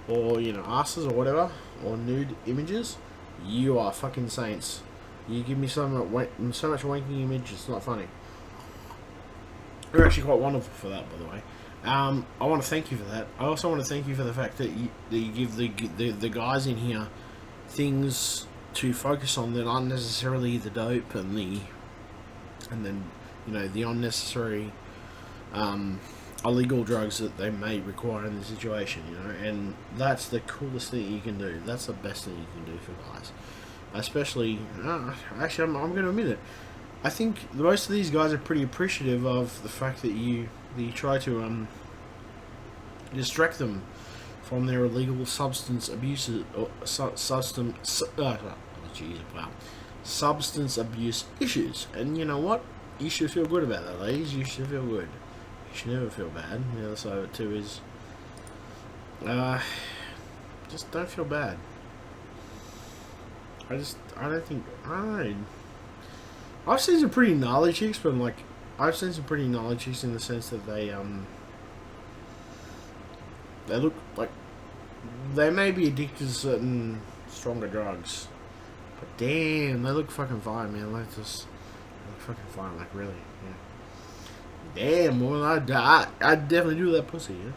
or you know, asses or whatever, or nude images, you are fucking saints. You give me so much wanking image, it's not funny. You're actually quite wonderful for that, by the way. I want to thank you for that. I also want to thank you for the fact that you give the guys in here things to focus on that aren't necessarily the dope and then you know, the unnecessary illegal drugs that they may require in the situation, you know. And that's the coolest thing you can do. That's the best thing you can do for guys. Especially, actually, I'm going to admit it. I think most of these guys are pretty appreciative of the fact that you try to distract them from their illegal substance abuse or substance abuse issues. And you know what? You should feel good about that, ladies. You should feel good. You should never feel bad. The other side of it too is, just don't feel bad. I don't know. I've seen some pretty gnarly chicks, but I've seen some pretty gnarly chicks in the sense that they look like they may be addicted to certain stronger drugs, But damn, they look fucking fine, man. Like just, they look fucking fine. Like really, yeah. Damn, boy, I'd definitely do that pussy, yeah.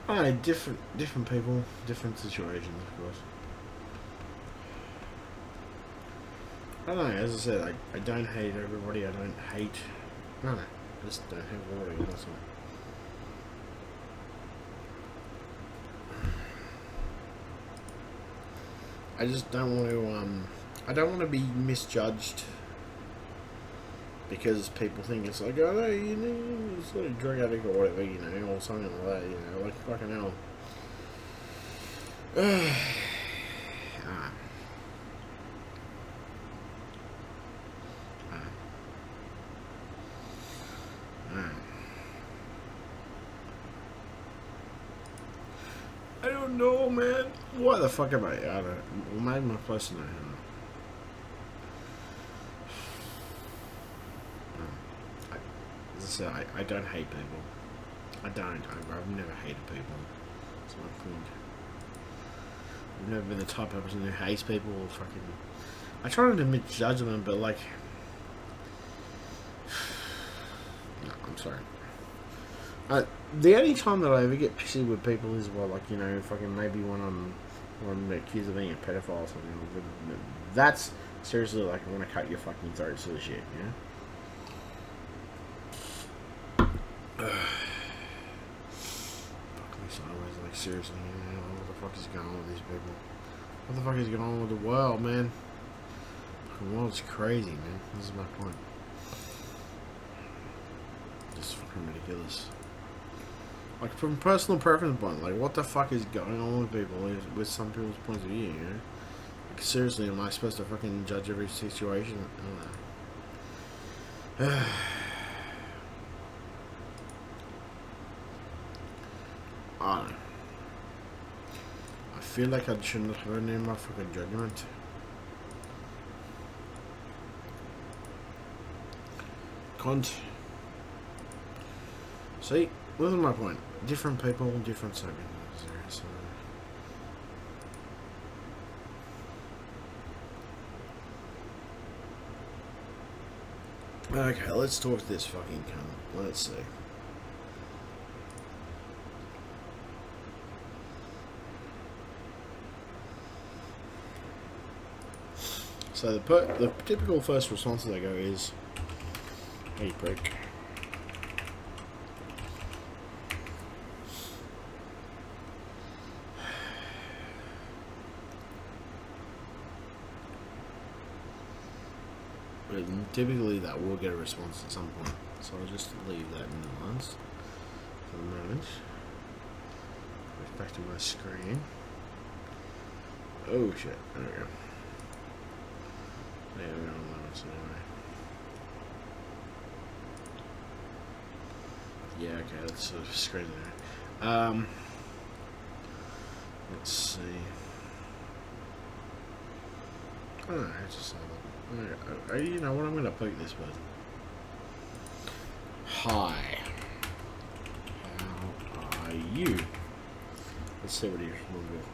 Alright, different people, different situations, of course. I don't know, as I said, I don't hate everybody, I don't hate... No, I just don't hate everybody, that's all. I just don't want to, I don't want to be misjudged because people think it's like, oh no, you know, it's like a drug addict or whatever, you know, or something like that, you know, like fucking hell. I don't know, man. Why the fuck am I? I don't know. Maybe my person, I don't know. As I said, I don't hate people. I don't. I've never hated people. That's my point. I've never been the type of person who hates people or fucking... I try not to misjudge them, but like... No, I'm sorry. The only time that I ever get pissy with people is, well, like, you know, fucking maybe when I'm accused of being a pedophile or something. But that's seriously like, I want to cut your fucking throat sort of shit, yeah? Fuck me sideways, like, seriously, you know, what the fuck is going on with these people? What the fuck is going on with the world, man? The world's crazy, man. This is my point. Just fucking ridiculous. Like, from personal preference point, like, what the fuck is going on with people, with some people's points of view, you know? Like, seriously, am I supposed to fucking judge every situation? I don't know. I don't know. I feel like I shouldn't have any my fucking judgment. Cunt. See, this is my point. Different people, different circumstances. So. Okay, let's talk this fucking cunt. Let's see. So the typical first response that I go is, "Hey, prick." But typically that will get a response at some point, so I'll just leave that in the lines for the moment. Go back to my screen. Oh shit! There we go. Yeah, we're on limits anyway. Yeah, okay, let's sort of screen there. Let's see. I don't know, just you know what, I'm gonna poke this button. Hi. How are you? Let's see what he responds with.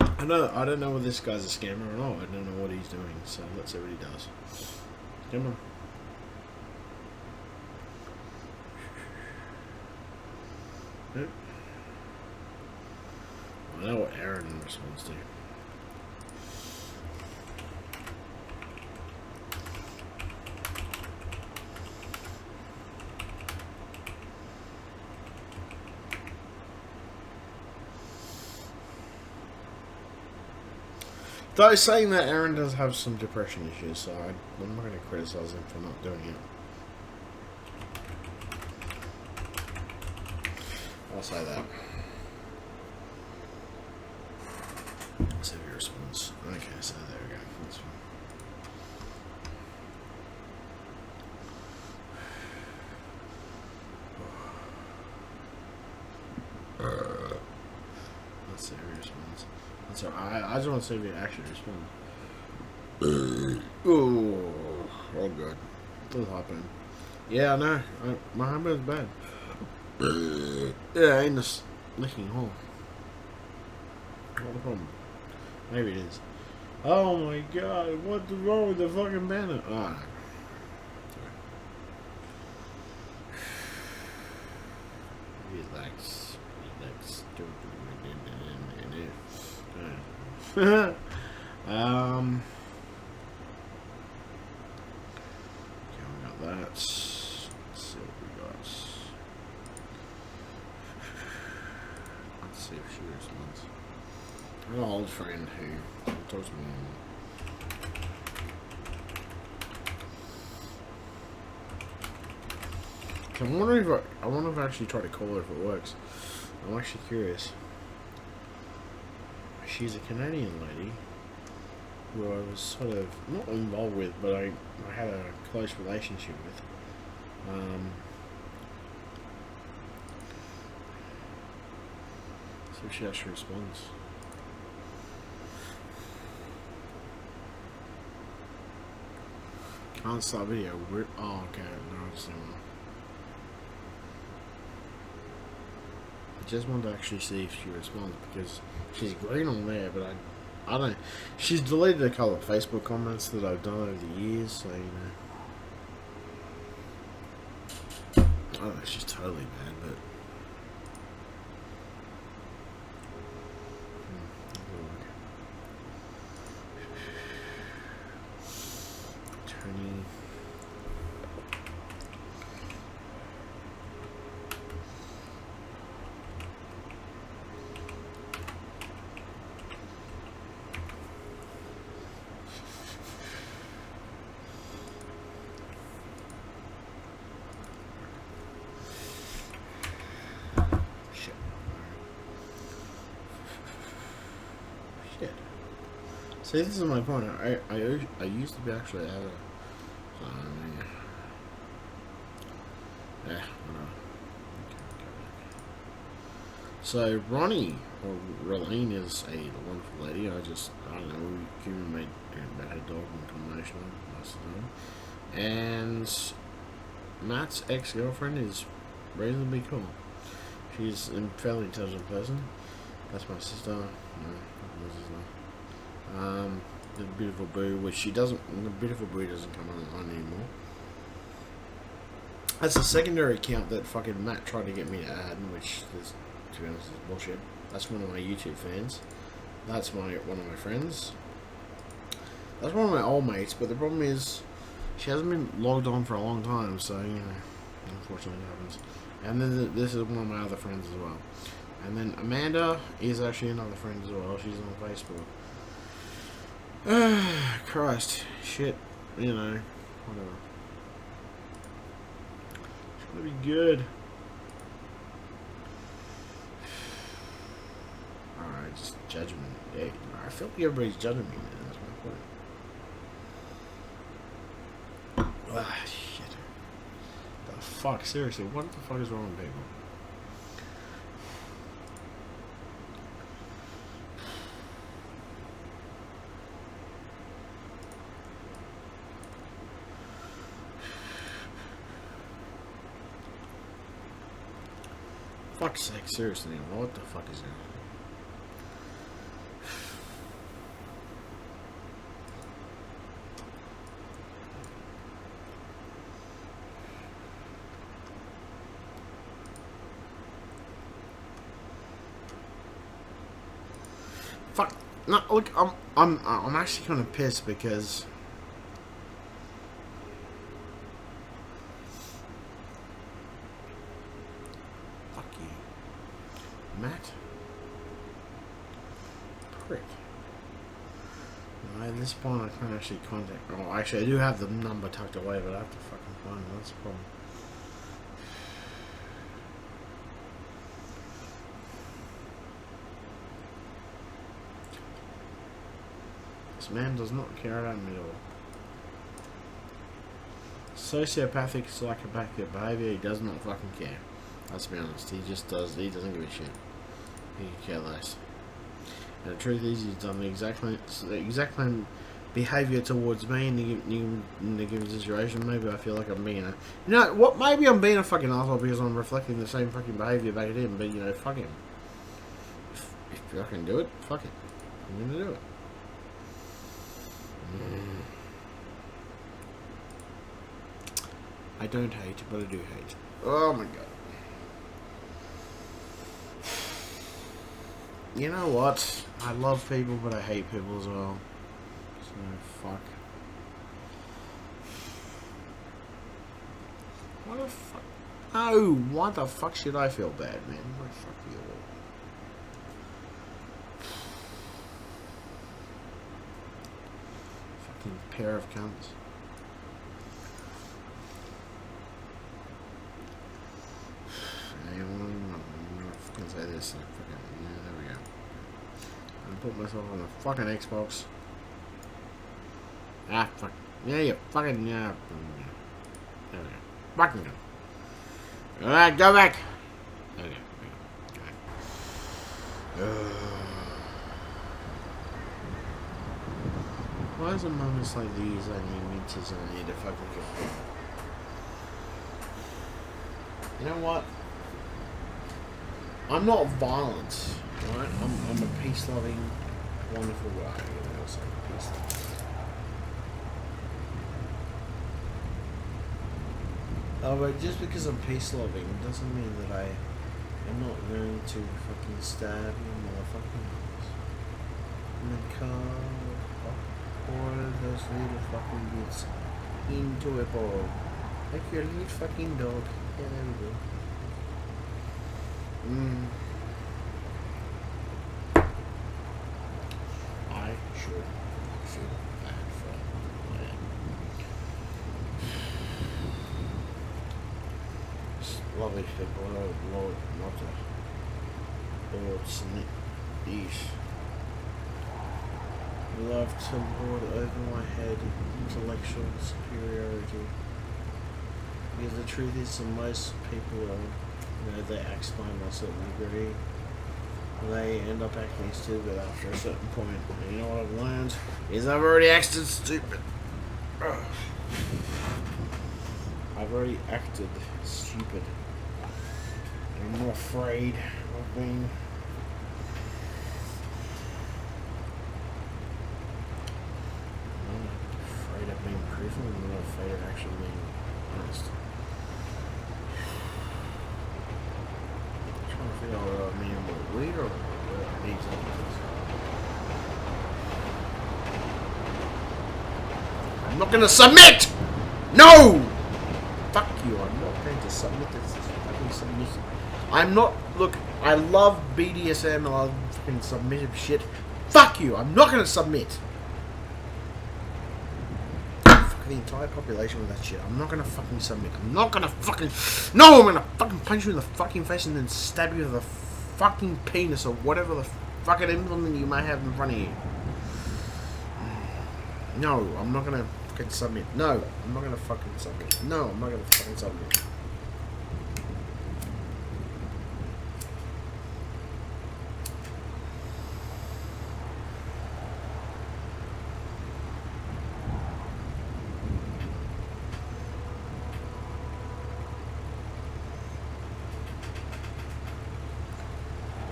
I don't know whether this guy's a scammer or not. I don't know what he's doing, so let's see what he does. Come on. Nope. I know what Aaron responds to. Though saying that, Aaron does have some depression issues, so I'm not going to criticise him for not doing it. I'll say that. Let's see if he responds. Okay, so there we go. That's fine. Let's see if he responds. That's alright. I just want to see if he actually responds. Oh god. What's happening? Yeah, I know. My hammer is bad. Yeah, anus licking hole. Not the problem. Maybe it is. Oh my god, what's wrong with the fucking banner? Oh, no. Relax. Relax. Okay, we got that. Let's see what we got. Let's see if she responds. I got an old friend who talks to me. I'm wondering if I wonder if I actually try to call her if it works. I'm actually curious. She's a Canadian lady who I was sort of not involved with, but I had a close relationship with. See if she actually responds. Can't start video. Oh, okay. No, I just I just want to actually see if she responds because she's green on there, but I don't. She's deleted a couple of Facebook comments that I've done over the years, so you know. I don't know, she's totally bad, but. Tony. Shit. See, this is my point. I used to be actually at a. Yeah, whatever. So Ronnie or Rolene is a wonderful lady. I don't know. We given made about her dog in combination. Nice to know. And Matt's ex-girlfriend is reasonably cool. She's a fairly intelligent person. That's my sister. No, my sister. The beautiful boo, which she doesn't. The beautiful boo doesn't come on anymore. That's a secondary account that fucking Matt tried to get me to add, which is, to be honest, is bullshit. That's one of my YouTube fans. That's one of my friends. That's one of my old mates, but the problem is she hasn't been logged on for a long time, so you know, unfortunately it happens. And then this is one of my other friends as well. And then Amanda is actually another friend as well. She's on Facebook. Christ, shit, you know, whatever. It's gonna be good. Alright, just judgment. Yeah, I feel like everybody's judging me, man. That's my point. Ah, shit. The fuck, seriously, what the fuck is wrong with people? Fuck's sake, seriously, what the fuck is that? Fuck. No, look, I'm actually kind of pissed because fuck you, Matt. Prick. No, at this point, I can't actually contact. Oh, actually, I do have the number tucked away, but I have to fucking find it. That's the problem. This man does not care about me at all. Sociopathic, psychopathic behavior, he does not fucking care. Let's be honest, he just does, he doesn't give a shit. He could care less. And the truth is, he's done the exact same behavior towards me in the given situation. Maybe I feel like I'm being a... You know what, maybe I'm being a fucking asshole because I'm reflecting the same fucking behavior back at him, but you know, fuck him. If If I can do it, fuck it. I'm gonna do it. I don't hate, but I do hate. Oh my god. You know what? I love people, but I hate people as well. So, fuck. What the fuck? Oh, why the fuck should I feel bad, man? Why fuck you all? Fucking pair of cunts. I'm not fucking say this. Like, fucking, yeah, there we go. I'm gonna put myself on the fucking Xbox. Ah, fuck. Yeah, you fucking, yeah. There we go. Fucking go. Alright, go back. Okay, go back. Why is it moments like these I need meters and I need to fucking get? You know what? I'm not violent, right? I'm a peace-loving, wonderful guy. You know, so peace-loving. Oh, but just because I'm peace-loving doesn't mean that I am not going to fucking stab you motherfucking ass. In the car, pour those little fucking bits into a bowl. Like your little fucking dog. Yeah, there we go. I should feel bad for Liam. Lovely people, Lord, not a Lord East. Love to lord over my head intellectual superiority. Because the truth is that most people are, you know, they act smart to a certain degree. They end up acting stupid after a certain point. And you know what I've learned? Is I've already acted stupid. Ugh. I've already acted stupid. I'm not afraid of being... I'm not afraid of being truthful. I'm not afraid of actually being honest. I'm trying to figure out what I mean with weed or these others. I'm not gonna submit! No! Fuck you, I'm not going to submit this fucking submission. I'm not, look, I love BDSM and I love fucking submissive shit. Fuck you, I'm not gonna submit. Fuck the entire population with that shit. I'm not gonna fucking submit. I'm not gonna fucking, no, I'm gonna fucking punch you in the fucking face and then stab you with a fucking penis or whatever the fucking implement you may have in front of you. No, I'm not gonna fucking submit. No, I'm not gonna fucking submit. No, I'm not gonna fucking submit.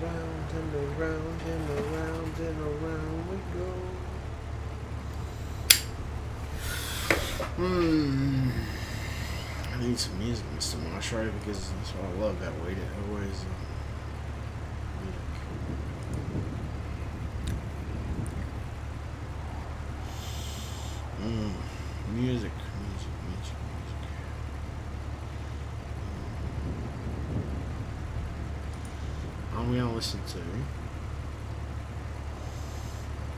Round and around and around and around we go. I need some music, Mr. Marshall, because that's what I love about weed. It always music. I'm gonna listen to.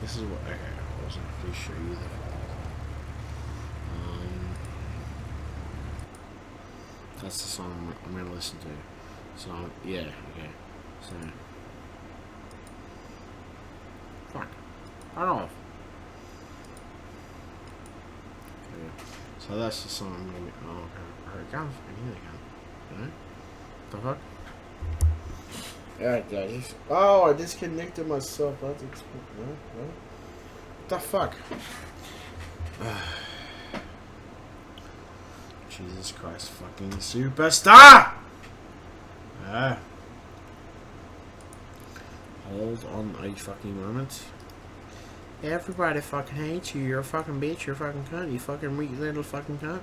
This is what. Okay, I wasn't pretty sure you that. That's the song I'm gonna listen to. So yeah, okay. So fuck. I don't know. Okay. So that's the song I'm gonna be. Oh, okay. Here it comes. I hear it come. The fuck? Alright, guys. Oh, I disconnected myself. That's what the fuck? Jesus Christ, fucking superstar! Hold on a fucking moment. Everybody fucking hates you. You're a fucking bitch. You're a fucking cunt. You fucking weak little fucking cunt.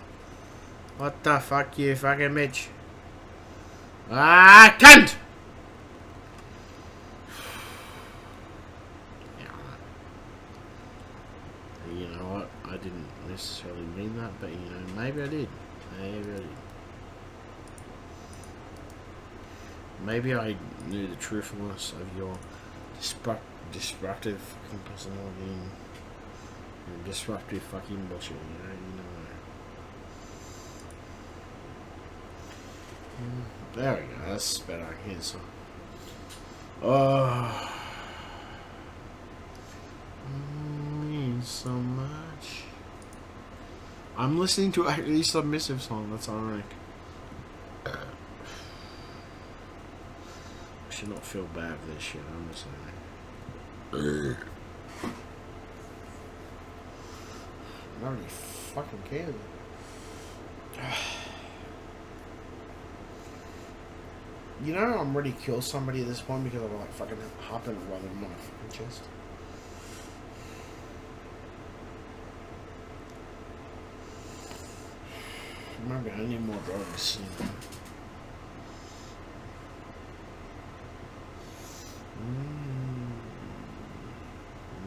What the fuck, you fucking bitch? Ah, cunt! You know what? I didn't necessarily mean that, but you know, maybe I did. Maybe I did. Maybe I knew the truthfulness of your disruptive fucking personality and your disruptive fucking bullshit. You know. There we go. That's better. Here, so. Oh. Means so much. I'm listening to a submissive song. That's ironic. I should not feel bad for this shit. I'm just saying. Nobody fucking cares. You know, I'm ready to kill somebody at this point because I'm like fucking hopping while they're in my fucking chest. Maybe I need more drugs.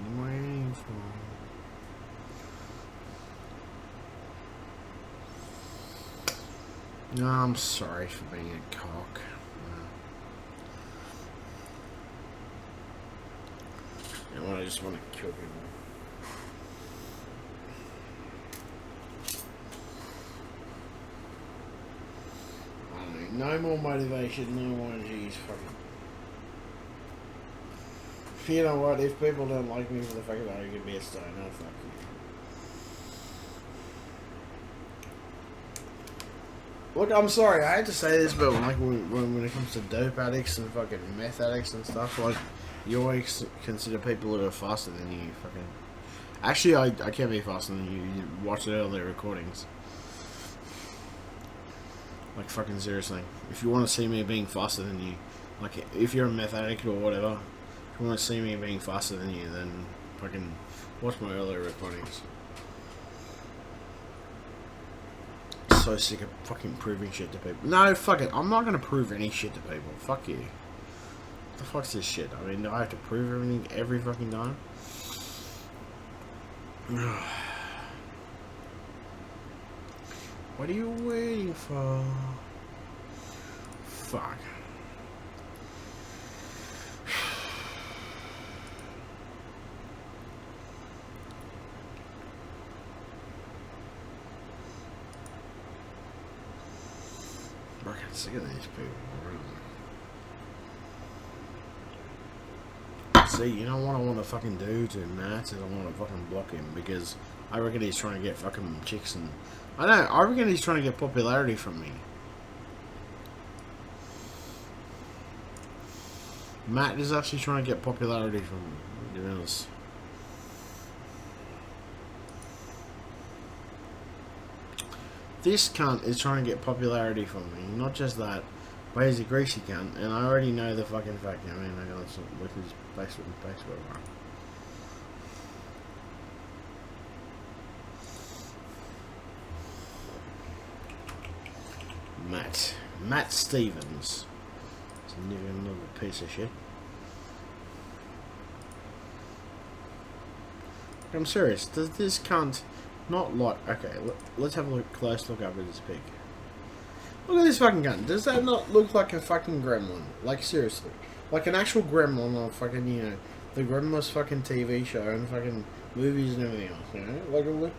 I'm waiting for. No, I'm sorry for being a cock. You know what? I just want to kill people. No more motivation, no more energy, fucking. You know what, if people don't like me for the fact that I could be a stoner, fuck you. Look, I'm sorry, I hate to say this, but like when it comes to dope addicts and fucking meth addicts and stuff, like, you always consider people that are faster than you, fucking. Actually, I can't be faster than you. You watch it on their recordings. Like, fucking seriously. If you want to see me being faster than you, like, if you're a meth addict or whatever, if you want to see me being faster than you, then fucking watch my earlier recordings. So sick of fucking proving shit to people. No, fuck it. I'm not going to prove any shit to people. Fuck you. What the fuck's this shit? I mean, do I have to prove everything every fucking time? What are you waiting for? Fuck. I'm sick of these people. See, you know what I want to fucking do to Matt is I want to fucking block him because I reckon he's trying to get fucking chicks and I reckon he's trying to get popularity from me. Matt is actually trying to get popularity from me, to be honest. This cunt is trying to get popularity from me. Not just that, but he's a greasy cunt, and I already know the fucking fact. I mean, I got to look at his Facebook. Matt Stevens. It's another piece of shit. I'm serious. Does this cunt not like... Okay, let's have a close look up at this pig. Look at this fucking cunt. Does that not look like a fucking gremlin? Like, seriously. Like an actual gremlin on fucking, you know, the Gremlins fucking TV show and fucking movies and everything else, you know? Like,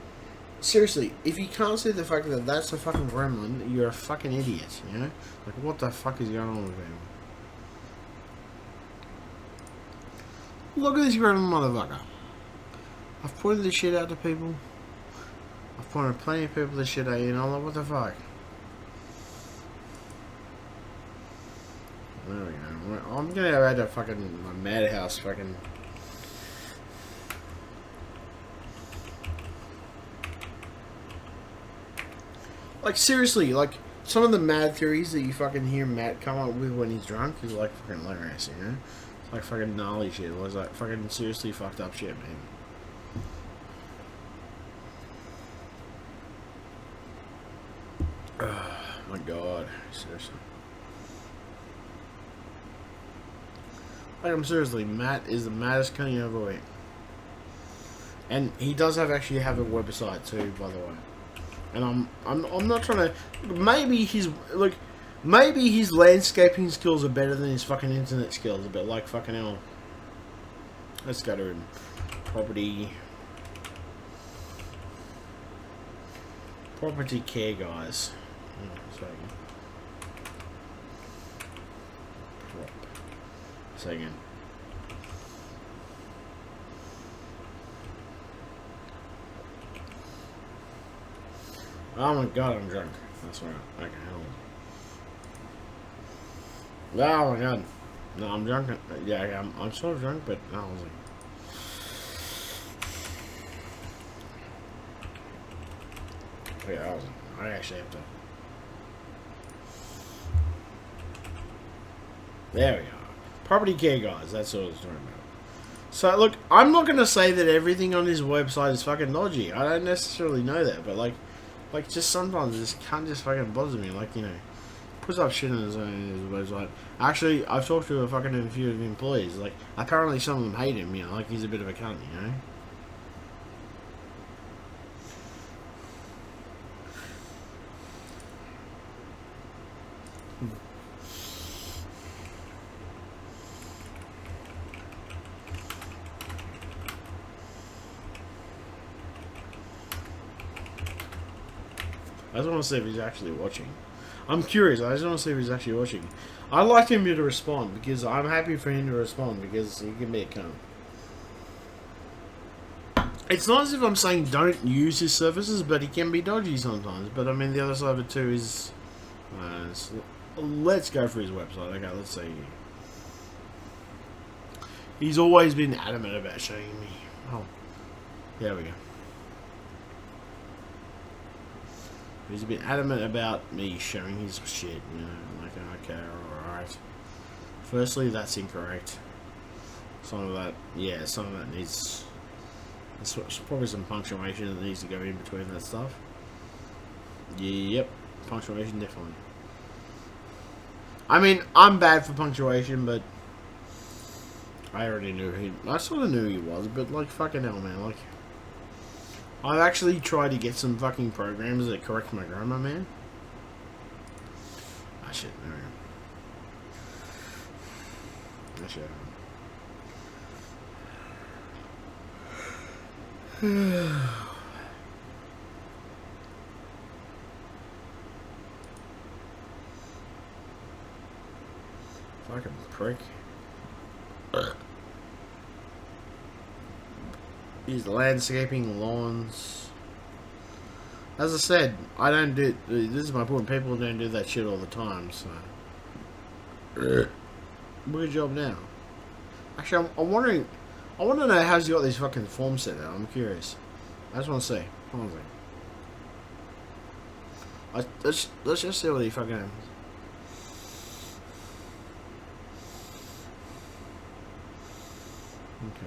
seriously, if you can't see the fact that that's a fucking gremlin, you're a fucking idiot, you know? Like, what the fuck is going on with him? Look at this gremlin motherfucker. I've pointed this shit out to people. I've pointed plenty of people this shit out, you know? Like, what the fuck? There we go. I'm gonna add a fucking my madhouse fucking. Like, seriously, like, some of the mad theories that you fucking hear Matt come up with when he's drunk is, like, fucking hilarious, you know? Like fucking gnarly shit. It was like fucking seriously fucked up shit, man. Oh my god, seriously. Like, I'm seriously, Matt is the maddest cunt you ever met. And he does actually have a website too, by the way. And I'm not trying to. Maybe his landscaping skills are better than his fucking internet skills. But like fucking hell. Let's go to him. Property care guys. Sorry. Say again. Oh my god, I'm drunk. That's right. Okay, hold on. Oh my god. No, I'm drunk. Yeah, I'm sort of drunk, but no, I was like. Yeah, I actually have to. There we go. Property care guys, that's what I was talking about. So, look, I'm not going to say that everything on his website is fucking dodgy. I don't necessarily know that, but, like just sometimes this can't just fucking bother me. Like, you know, puts up shit on his website. Actually, I've talked to a few of the employees. Like, apparently some of them hate him, you know, like he's a bit of a cunt, you know? I just want to see if he's actually watching. I'm curious. I just want to see if he's actually watching. I'd like him to respond because I'm happy for him to respond because he can be a cunt. It's not as if I'm saying don't use his services, but he can be dodgy sometimes. But I mean, the other side of it too is. Let's go for his website. Okay, let's see. He's always been adamant about showing me. Oh, there we go. He's been adamant about me showing his shit, you know, like, okay, alright. Firstly, that's incorrect. Some of that needs... There's probably some punctuation that needs to go in between that stuff. Yep, punctuation, definitely. I mean, I'm bad for punctuation, but... I already knew I sort of knew he was, but, like, fucking hell, man, like... I've actually tried to get some fucking programs that correct my grammar, man. Ah, shit, there we go. That shit. Fucking prick. He's landscaping lawns. As I said, I don't do. This is my point. People don't do that shit all the time. So, good job now. Actually, I'm wondering. I want to know how's he got these fucking forms set out. I'm curious. I just want to see. Hold on a second. Let's just see what he fucking has. Okay.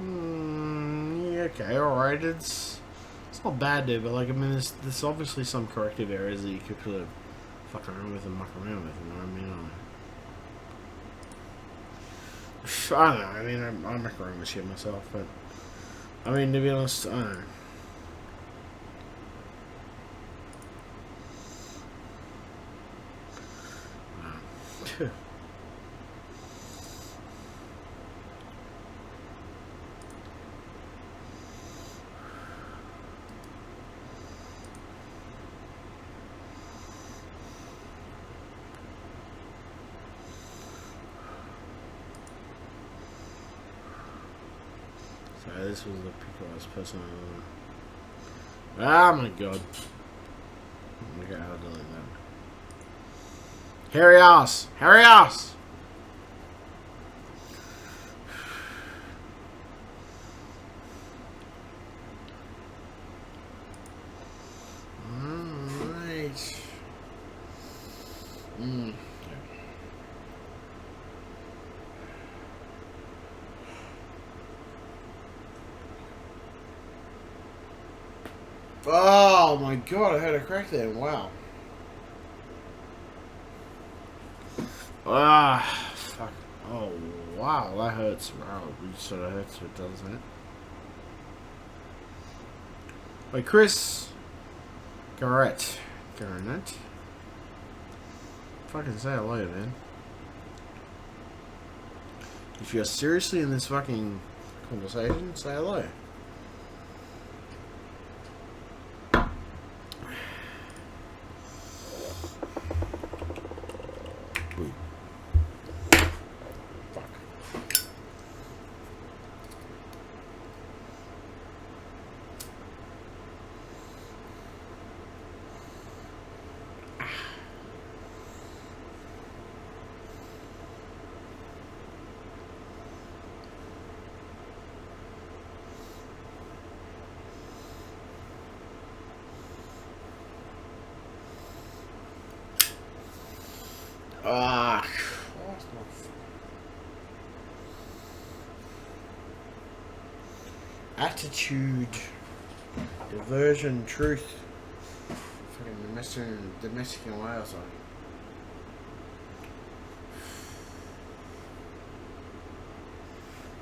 Yeah, okay, alright, it's not bad, dude, but like, I mean, there's obviously some corrective areas that you could sort of fuck around with and muck around with, you know what I mean? I don't know, I mean, I muck around with shit myself, but, I mean, to be honest, I don't know. So this was the precise person. Oh my god. Okay, I'll delete that. Hairy ass! Hairy ass! Alright. Mm. Oh my god, I heard a crack there. Wow. Ah, fuck. Oh, wow, that hurts. Wow, it sort of hurts, doesn't it? Wait, Chris. Garrett. Garnett? Fucking say hello, man. If you're seriously in this fucking conversation, say hello. Ooh. Fuck. Ah. Attitude. Diversion. Truth. Fucking domestic in Wales.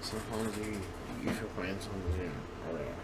Sometimes you feel pain, sometimes you don't. Alright.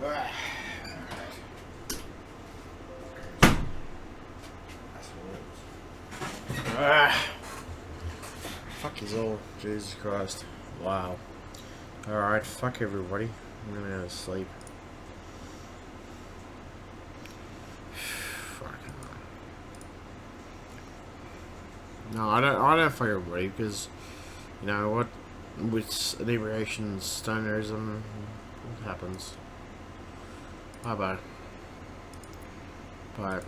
Alright. Fuck is all. Jesus Christ. Wow. Alright, fuck everybody. I'm gonna go to sleep. Fuck. No, I don't fuck everybody because, you know what? With inebriation, stonerism, it happens. Bye bye. Bye.